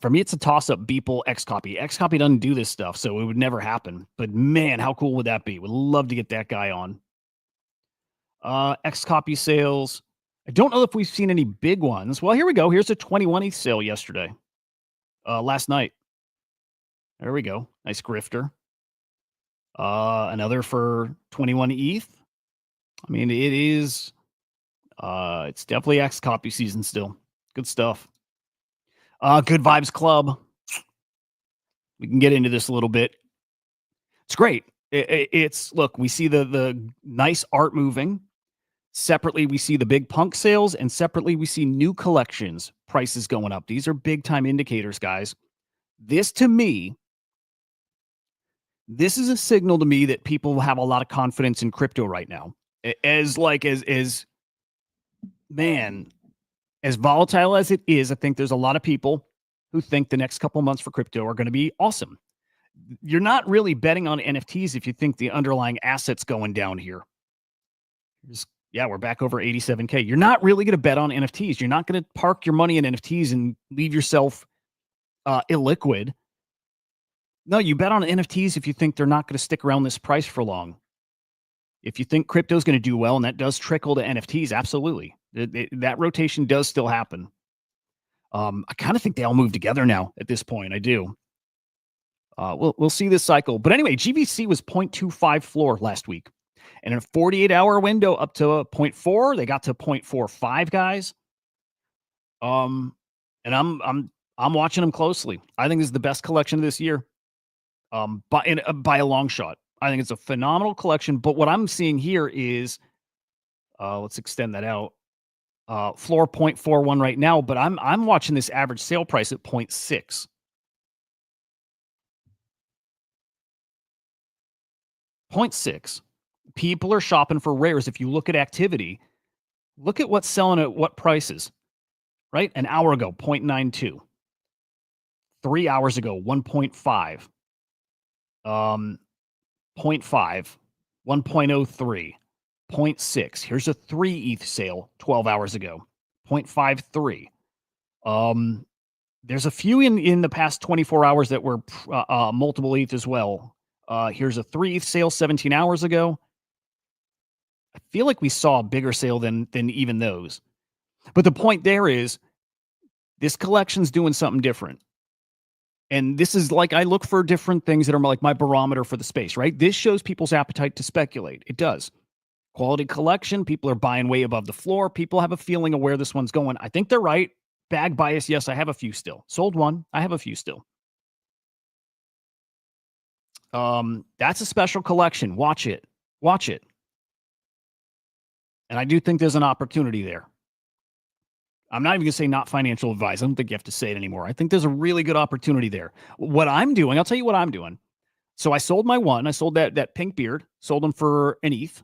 for me, it's a toss-up. Beeple, X copy. X copy doesn't do this stuff, so it would never happen. But man, how cool would that be? Would love to get that guy on. X copy sales. I don't know if we've seen any big ones. Well, here we go. Here's a 21 ETH sale yesterday. Last night. There we go. Nice grifter. Another for 21 ETH. I mean, it is. It's definitely X copy season still. Good stuff. Good Vibes Club. We can get into this a little bit. It's great. It's look, we see the nice art moving. Separately, we see the big punk sales, and separately, we see new collections prices going up. These are big time indicators, guys. This to me, this is a signal to me that people have a lot of confidence in crypto right now. Man, as volatile as it is, I think there's a lot of people who think the next couple months for crypto are going to be awesome. You're not really betting on NFTs if you think the underlying asset's going down here. We're back over 87K. You're not really going to bet on NFTs. You're not going to park your money in NFTs and leave yourself illiquid. No, you bet on NFTs if you think they're not going to stick around this price for long. If you think crypto is going to do well, and that does trickle to NFTs, absolutely. That rotation does still happen. I kind of think they all move together now at this point. I do. We'll see this cycle. But anyway, GVC was 0.25 floor last week. And in a 48-hour window up to 0.4, they got to 0.45, guys. And I'm watching them closely. I think this is the best collection of this year. By a long shot. I think it's a phenomenal collection. But what I'm seeing here is, let's extend that out. Floor 0.41 right now, but I'm watching this average sale price at 0.6. People are shopping for rares. If you look at activity, look at what's selling at what prices, right? An hour ago, 0.92. 3 hours ago, 1.5. 0.5, 1.03, 0.6. Here's a 3 ETH sale 12 hours ago, 0.53. There's a few in the past 24 hours that were multiple ETH as well. Here's a 3 ETH sale 17 hours ago. I feel like we saw a bigger sale than even those. But the point there is, this collection's doing something different. And this is like, I look for different things that are like my barometer for the space, right? This shows people's appetite to speculate. It does. Quality collection. People are buying way above the floor. People have a feeling of where this one's going. I think they're right. Bag bias. Yes, I have a few still. Sold one. I have a few still. That's a special collection. Watch it. And I do think there's an opportunity there. I'm not even going to say not financial advice. I don't think you have to say it anymore. I think there's a really good opportunity there. What I'm doing, I'll tell you what I'm doing. So I sold my one. I sold that pink beard. Sold them for an ETH.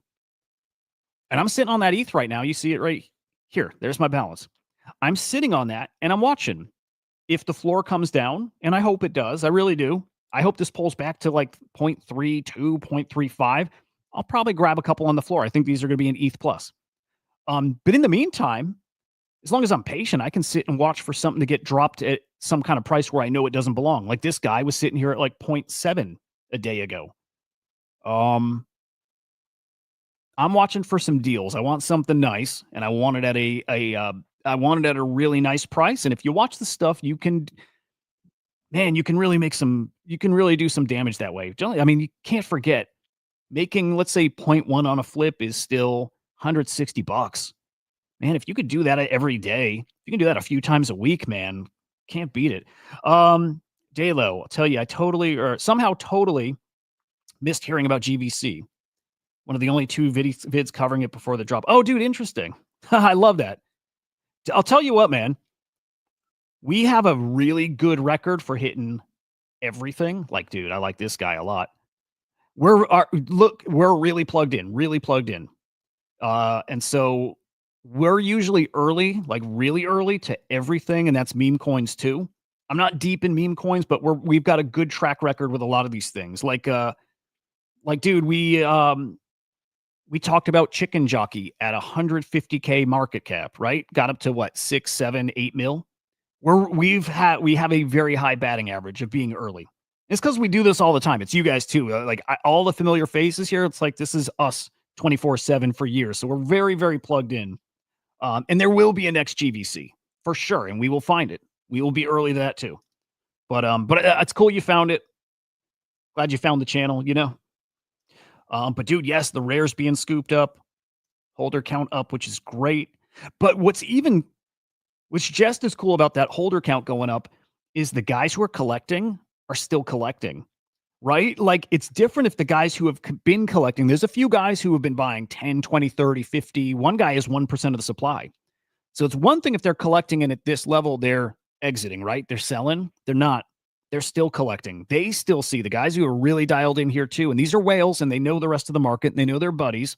And I'm sitting on that ETH right now. You see it right here. There's my balance. I'm sitting on that, and I'm watching. If the floor comes down, and I hope it does, I really do. I hope this pulls back to like 0.32, 0.35. I'll probably grab a couple on the floor. I think these are going to be an ETH plus. But in the meantime, as long as I'm patient, I can sit and watch for something to get dropped at some kind of price where I know it doesn't belong. Like this guy was sitting here at like 0.7 a day ago. I'm watching for some deals. I want something nice, and I want it at I want it at a really nice price. And if you watch the stuff, you can really do some damage that way. I mean, you can't forget making, let's say 0.1 on a flip is still $160. Man, if you could do that every day, you can do that a few times a week, man. Can't beat it. Dalo, I'll tell you, I totally or somehow totally missed hearing about GVC. One of the only two vids covering it before the drop. Oh, dude, interesting. I love that. I'll tell you what, man. We have a really good record for hitting everything. Like, dude, I like this guy a lot. We're really plugged in, really plugged in. And so we're usually early, like really early to everything, and that's meme coins too. I'm not deep in meme coins, but we've got a good track record with a lot of these things. Like dude, we talked about Chicken Jockey at 150K market cap, right? Got up to what, 6, 7, 8 mil. We have a very high batting average of being early. It's because we do this all the time. It's you guys too. All the familiar faces here. It's like this is us 24/7 for years. So we're very, very plugged in. And there will be a next GVC for sure, and we will find it. We will be early to that too. But it's cool you found it. Glad you found the channel. You know. But dude, yes, the rares being scooped up, holder count up, which is great. But what's just as cool about that holder count going up is the guys who are collecting are still collecting, right? Like it's different if the guys who have been collecting, there's a few guys who have been buying 10, 20, 30, 50. One guy is 1% of the supply. So it's one thing if they're collecting and at this level, they're exiting, right? They're selling. They're not. They're still collecting. They still see the guys who are really dialed in here too. And these are whales and they know the rest of the market and they know their buddies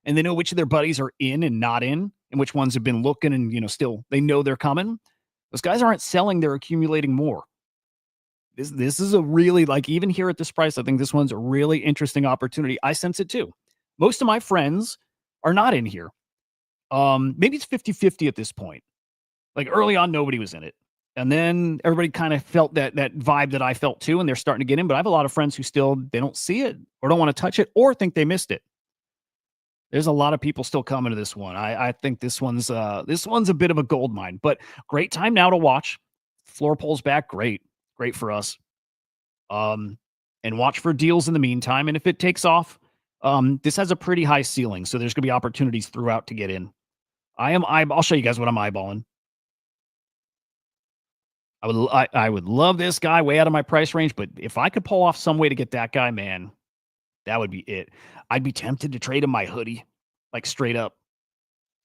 and they know which of their buddies are in and not in and which ones have been looking and, still they know they're coming. Those guys aren't selling. They're accumulating more. This is a really, like, even here at this price, I think this one's a really interesting opportunity. I sense it too. Most of my friends are not in here. Maybe it's 50-50 at this point. Like early on, nobody was in it. And then everybody kind of felt that vibe that I felt too, and they're starting to get in. But I have a lot of friends who still, they don't see it or don't want to touch it or think they missed it. There's a lot of people still coming to this one. I think this one's a bit of a gold mine, but great time now to watch. Floor pulls back, great for us. And watch for deals in the meantime. And if it takes off, this has a pretty high ceiling, so there's gonna be opportunities throughout to get in. I'll show you guys what I'm eyeballing. I would love this guy way out of my price range, but if I could pull off some way to get that guy, man, that would be it. I'd be tempted to trade him my hoodie, like straight up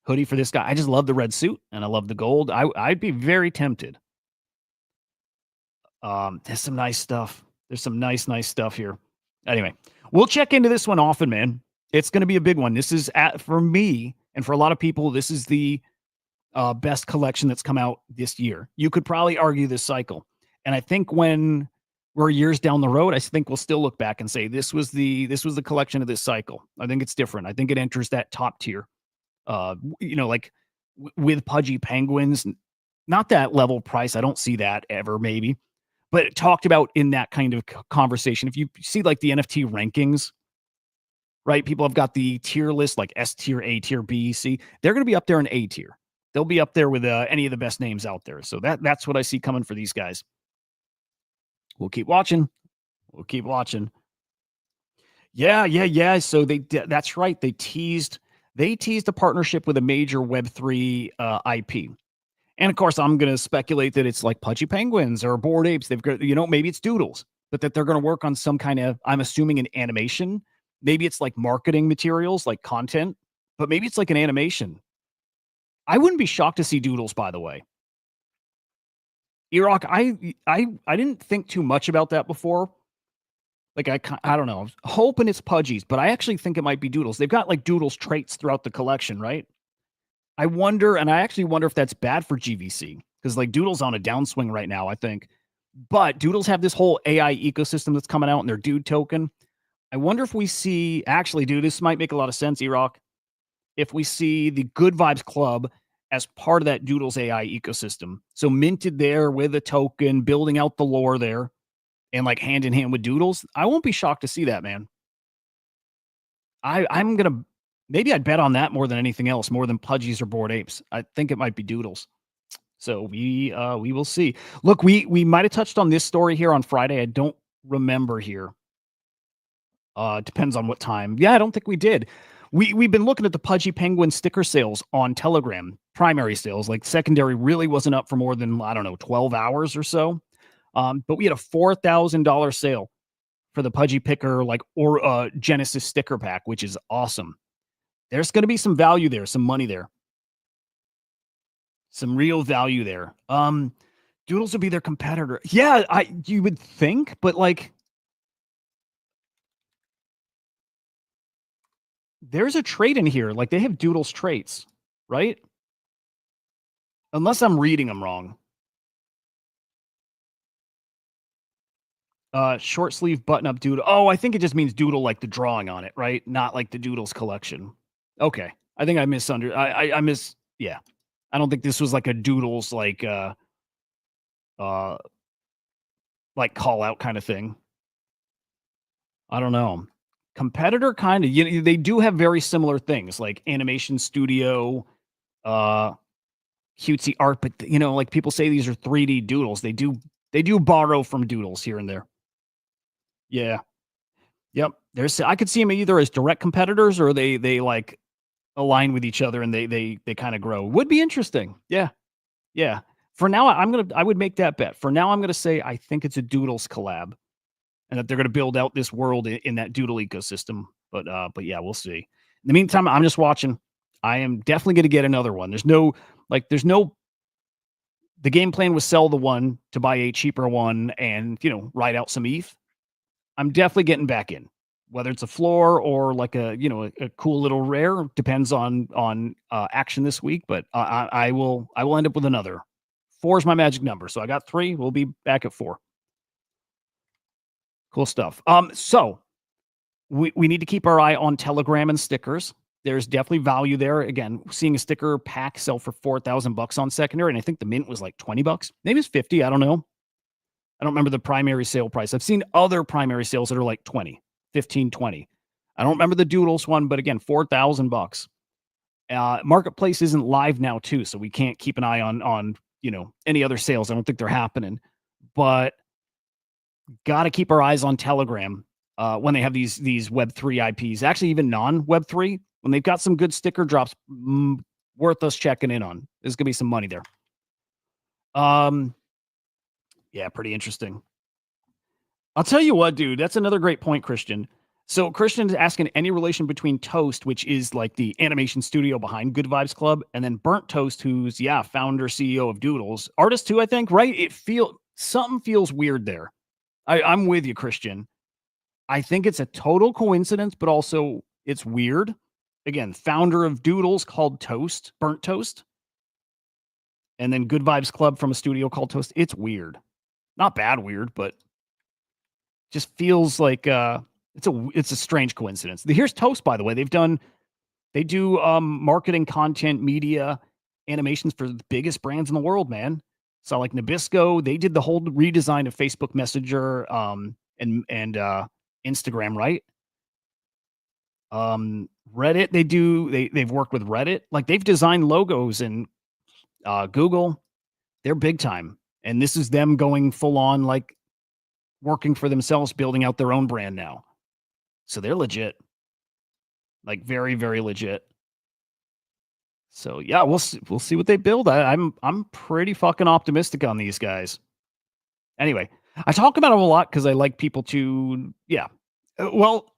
hoodie for this guy. I just love the red suit and I love the gold. I'd be very tempted. There's some nice stuff. There's some nice stuff here. Anyway, we'll check into this one often, man. It's going to be a big one. This is for me and for a lot of people, this is the best collection that's come out this year. You could probably argue this cycle. And I think when we're years down the road, I think we'll still look back and say this was the collection of this cycle. I think it's different. I think it enters that top tier. Like with pudgy penguins, not that level price. I don't see that ever, maybe. But talked about in that kind of conversation. If you see like the NFT rankings, right? People have got the tier list like S tier, A tier, B, C. They're going to be up there in A tier. They'll be up there with any of the best names out there. So that's what I see coming for these guys. We'll keep watching. Yeah. So that's right. They teased a partnership with a major Web3 IP. And of course, I'm going to speculate that it's like Pudgy Penguins or Bored Apes. They've got, maybe it's Doodles, but that they're going to work on some kind of, I'm assuming, an animation. Maybe it's like marketing materials, like content, but maybe it's like an animation. I wouldn't be shocked to see Doodles, by the way. Erock, I didn't think too much about that before. Like, I don't know. I was hoping it's Pudgies, but I actually think it might be Doodles. They've got like Doodles traits throughout the collection, right? I actually wonder if that's bad for GVC because like Doodle's on a downswing right now, I think. But Doodles have this whole AI ecosystem that's coming out in their dude token. I wonder if we see, actually, dude, this might make a lot of sense, Erock. If we see the Good Vibes Club as part of that Doodles AI ecosystem. So minted there with a token, building out the lore there, and like hand in hand with Doodles. I won't be shocked to see that, man. I'm going to, maybe I'd bet on that more than anything else, more than Pudgies or Bored Apes. I think it might be Doodles. So we will see. Look, we might have touched on this story here on Friday. I don't remember here. Depends on what time. Yeah, I don't think we did. we've been looking at the Pudgy Penguin sticker sales on Telegram, primary sales. Like secondary really wasn't up for more than, I don't know, 12 hours or so. But we had a $4,000 sale for the Pudgy Picker or Genesis sticker pack, which is awesome. There's going to be some value there, some money there, some real value there. Doodles would be their competitor. Yeah, you would think, but like there's a trait in here. Like they have Doodles traits, right? Unless I'm reading them wrong. Short sleeve button up doodle. Oh, I think it just means doodle like the drawing on it, right? Not like the Doodles collection. Okay. I think I I miss yeah. I don't think this was like a Doodles uh like call out kind of thing. I don't know. Competitor kind of, they do have very similar things like animation studio, uh cutesy art, but like people say these are 3D doodles. They do borrow from doodles here and there. Yeah. Yep. I could see them either as direct competitors or they like align with each other and they kind of grow. Would be interesting. Yeah. Yeah. For now, I would make that bet. For now, I'm gonna say I think it's a Doodles collab and that they're gonna build out this world in that Doodle ecosystem. But yeah, we'll see. In the meantime, I'm just watching. I am definitely gonna get another one. There's no the game plan was sell the one to buy a cheaper one and ride out some ETH. I'm definitely getting back in, whether it's a floor or like a cool little rare. Depends on action this week, but I will end up with another. 4 is my magic number, so I got 3. We'll be back at 4. Cool stuff. So we need to keep our eye on Telegram and stickers. There's definitely value there. Again, seeing a sticker pack sell for $4,000 on secondary, and I think the mint was like $20. Maybe it's 50. I don't know. I don't remember the primary sale price. I've seen other primary sales that are like 20, 15, 20. I don't remember the Doodles one, but again, $4,000. Marketplace isn't live now too, so we can't keep an eye on any other sales. I don't think they're happening, but got to keep our eyes on Telegram when they have these Web3 IPs. Actually, even non-Web3, when they've got some good sticker drops, worth us checking in on. There's gonna be some money there. Yeah, pretty interesting. I'll tell you what, dude, that's another great point, Christian. So Christian is asking any relation between Toast, which is like the animation studio behind Good Vibes Club, and then Burnt Toast, who's founder, CEO of Doodles, artist too, I think, right? Something feels weird there. I'm with you, Christian. I think it's a total coincidence, but also it's weird. Again, founder of Doodles called Toast, Burnt Toast, and then Good Vibes Club from a studio called Toast. It's weird. Not bad weird, but just feels like it's a strange coincidence. Here's Toast, by the way. They do marketing, content, media, animations for the biggest brands in the world, man. So like Nabisco, they did the whole redesign of Facebook Messenger and Instagram, right? Reddit, they've worked with Reddit. Like they've designed logos and Google. They're big time. And this is them going full on like working for themselves, building out their own brand now. So they're legit. Like very, very legit. So yeah, we'll see what they build. I'm pretty fucking optimistic on these guys. Anyway, I talk about them a lot because I like people to well,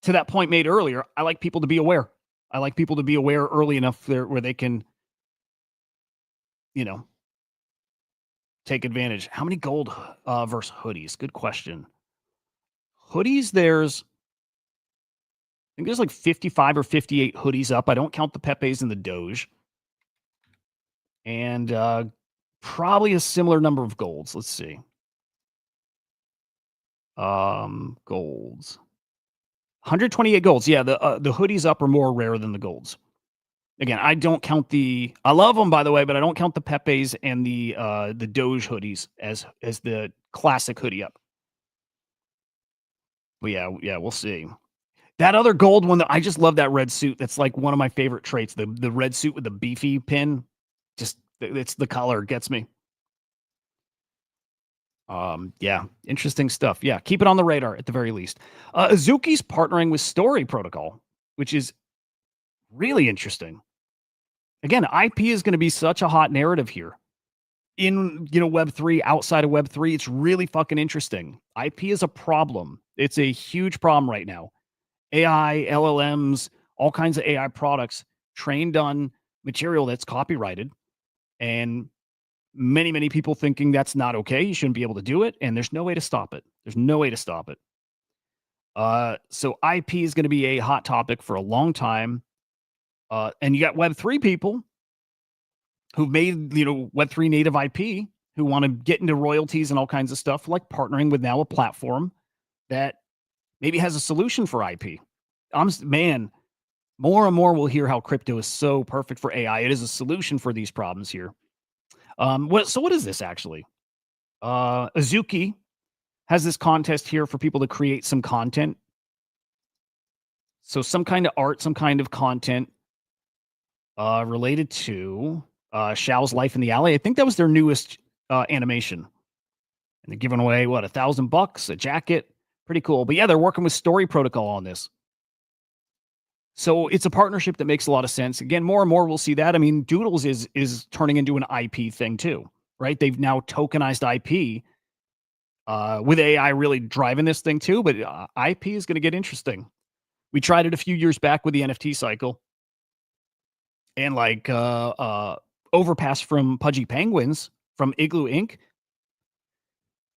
to that point made earlier, I like people to be aware. I like people to be aware early enough there where they can, take advantage. How many gold versus hoodies? Good question. Hoodies, I think there's like 55 or 58 hoodies up. I don't count the Pepes and the Doge. And probably a similar number of golds. Let's see. Golds. 128 golds. Yeah, the hoodies up are more rare than the golds. Again, I don't count I love them, by the way, but I don't count the Pepes and the Doge hoodies as the classic hoodie up. But yeah, we'll see. That other gold one, I just love that red suit. That's like one of my favorite traits. The red suit with the beefy pin. Just it's the color gets me. Yeah, interesting stuff. Yeah, keep it on the radar at the very least. Azuki's partnering with Story Protocol. which is really interesting. Again, IP is going to be such a hot narrative here. In Web3, outside of Web3, it's really fucking interesting. IP is a problem. It's a huge problem right now. AI, LLMs, all kinds of AI products trained on material that's copyrighted, and many people thinking that's not okay. You shouldn't be able to do it, and there's no way to stop it. There's no way to stop it. So IP is going to be a hot topic for a long time. And you got Web3 people who've made, Web3 native IP who want to get into royalties and all kinds of stuff, like partnering with now a platform that maybe has a solution for IP. Man, more and more we'll hear how crypto is so perfect for AI. It is a solution for these problems here. What is this actually? Azuki has this contest here for people to create some content. So some kind of art, some kind of content related to Shao's life in the alley. I think that was their newest animation. And they're giving away, what, $1,000, a jacket. Pretty cool. But yeah, they're working with Story Protocol on this. So it's a partnership that makes a lot of sense. Again, more and more we'll see that. I mean, Doodles is turning into an IP thing too, right? They've now tokenized IP with AI really driving this thing too. But IP is going to get interesting. We tried it a few years back with the NFT cycle. And like Overpass from Pudgy Penguins from Igloo Inc.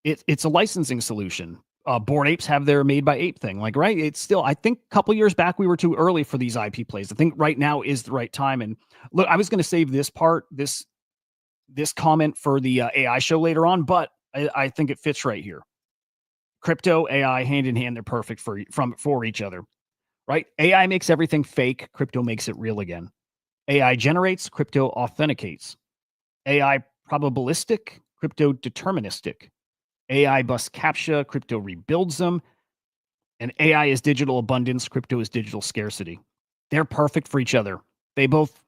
It's a licensing solution. Bored Apes have their Made by Ape thing. Like, right? It's still, I think a couple years back we were too early for these IP plays. I think right now is the right time. And look, I was going to save this part, this comment for the AI show later on, but I think it fits right here. Crypto, AI, hand in hand, they're perfect for each other, right? AI makes everything fake. Crypto makes it real again. AI generates, crypto authenticates. AI probabilistic, crypto deterministic. AI busts CAPTCHA, crypto rebuilds them. And AI is digital abundance, crypto is digital scarcity. They're perfect for each other. They both,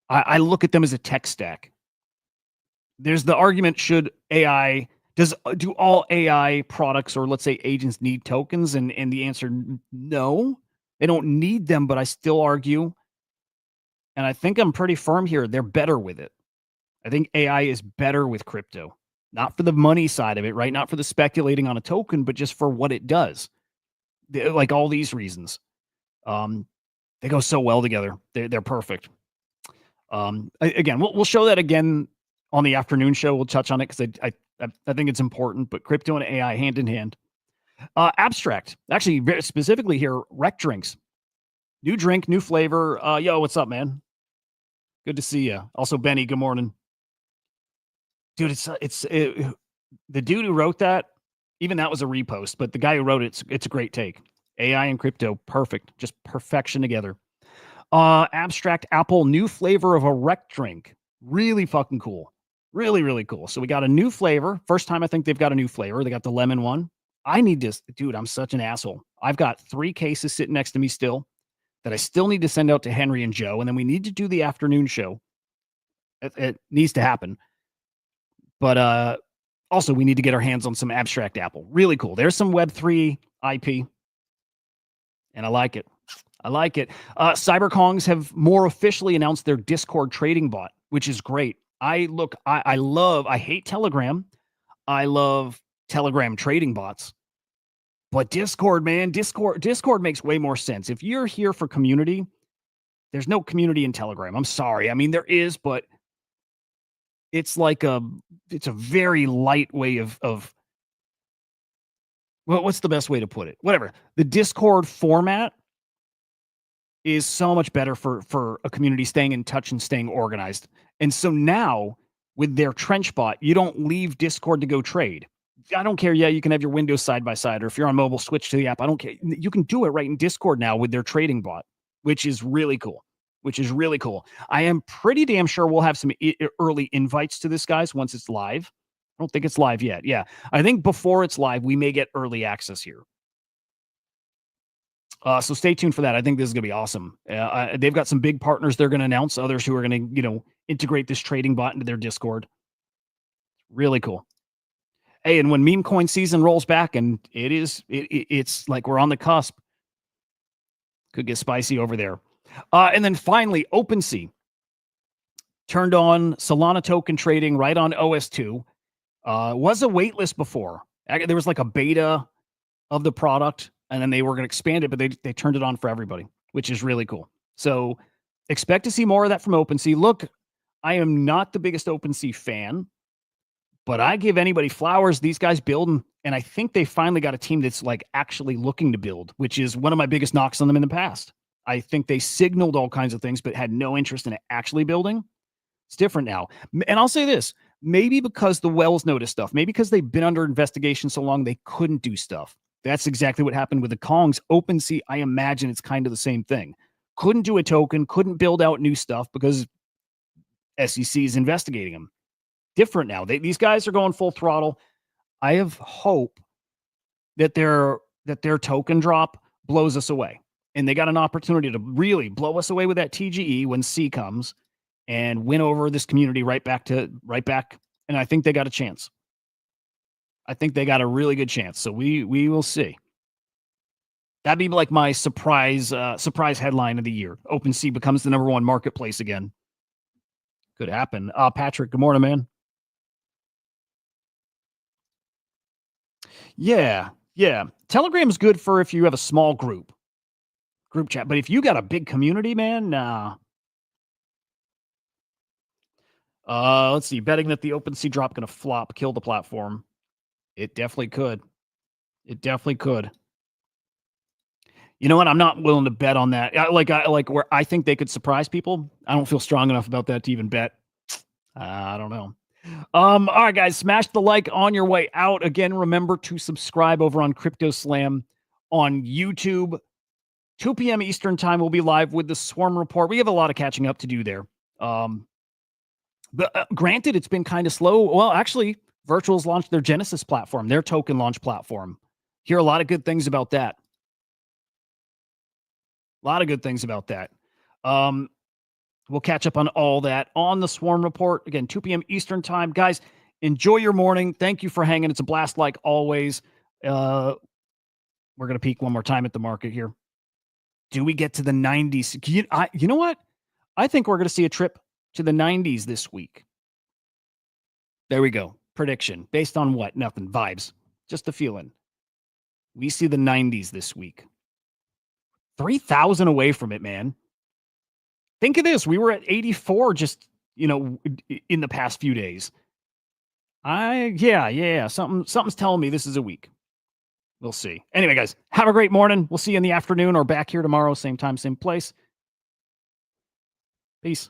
I look at them as a tech stack. There's the argument, do all AI products or let's say agents need tokens? And the answer, no. They don't need them, but I still argue, and I think I'm pretty firm here, they're better with it. I think AI is better with crypto. Not for the money side of it, right? Not for the speculating on a token, but just for what it does. Like all these reasons. They go so well together. They're perfect. Again, we'll show that again on the afternoon show. We'll touch on it because I think it's important, but crypto and AI hand in hand. Abstract. Actually, very specifically here, Rec Drinks. New drink, new flavor. Yo, what's up, man? Good to see you. Also, Benny, good morning. Dude, the dude who wrote that, even that was a repost, but the guy who wrote it's a great take. AI and crypto, perfect. Just perfection together. Abstract Apple, new flavor of a rec drink. Really fucking cool. Really, really cool. So we got a new flavor. First time I think they've got a new flavor. They got the lemon one. I need this. Dude, I'm such an asshole. I've got 3 cases sitting next to me still that I still need to send out to Henry and Joe. And then we need to do the afternoon show. It needs to happen. But also, we need to get our hands on some Abstract Apple. Really cool. There's some Web3 IP, and I like it. I like it. CyberKongs have more officially announced their Discord trading bot, which is great. I hate Telegram. I love Telegram trading bots. But Discord, man, Discord makes way more sense. If you're here for community, there's no community in Telegram. I'm sorry. I mean, there is, but it's a very light way of well, what's the best way to put it? Whatever. The Discord format is so much better for a community staying in touch and staying organized. And so now with their trench bot, you don't leave Discord to go trade. I don't care. Yeah, you can have your Windows side by side, or if you're on mobile, switch to the app. I don't care. You can do it right in Discord now with their trading bot, which is really cool. I am pretty damn sure we'll have some early invites to this, guys, once it's live. I don't think it's live yet. Yeah, I think before it's live, we may get early access here. So stay tuned for that. I think this is going to be awesome. They've got some big partners they're going to announce, others who are going to, integrate this trading bot into their Discord. Really cool. Hey, and when meme coin season rolls back, and it's like we're on the cusp, Could get spicy over there. And then finally, OpenSea turned on Solana token trading right on OS2. Was a waitlist before. There was like a beta of the product, and then they were going to expand it, but they turned it on for everybody, which is really cool. So expect to see more of that from OpenSea. Look, I am not the biggest OpenSea fan, but I give anybody flowers. These guys build, and I think they finally got a team that's like actually looking to build, which is one of my biggest knocks on them in the past. I think they signaled all kinds of things, but had no interest in actually building. It's different now. And I'll say this, maybe because the Wells noticed stuff, maybe because they've been under investigation so long, they couldn't do stuff. That's exactly what happened with the Kongs. OpenSea, I imagine it's kind of the same thing. Couldn't do a token, couldn't build out new stuff because SEC is investigating them. Different now. These guys are going full throttle. I have hope that their token drop blows us away. And they got an opportunity to really blow us away with that TGE when C comes and win over this community right back. And I think they got a chance. I think they got a really good chance. So we will see. That'd be like my surprise headline of the year. OpenSea becomes the #1 marketplace again. Could happen. Patrick, good morning, man. Yeah. Telegram is good for if you have a small group chat. But if you got a big community, man, nah. Let's see. Betting that the OpenSea drop going to flop, kill the platform. It definitely could. You know what? I'm not willing to bet on that. I like where I think they could surprise people. I don't feel strong enough about that to even bet. I don't know. All right, guys, smash the like on your way out. Again, remember to subscribe over on Crypto Slam on YouTube. 2 p.m. Eastern time, we'll be live with the Swarm Report. We have a lot of catching up to do there. But granted, it's been kind of slow. Well, actually, Virtual's launched their Genesis platform, their token launch platform. Hear a lot of good things about that. We'll catch up on all that on the Swarm Report. Again, 2 p.m. Eastern time. Guys, enjoy your morning. Thank you for hanging. It's a blast like always. We're going to peek one more time at the market here. Do we get to the 90s? You know what? I think we're going to see a trip to the 90s this week. There we go. Prediction. Based on what? Nothing. Vibes. Just a feeling. We see the 90s this week. 3,000 away from it, man. Think of this. We were at 84 just, in the past few days. Something's telling me this is a week. We'll see. Anyway, guys, have a great morning. We'll see you in the afternoon or back here tomorrow, same time, same place. Peace.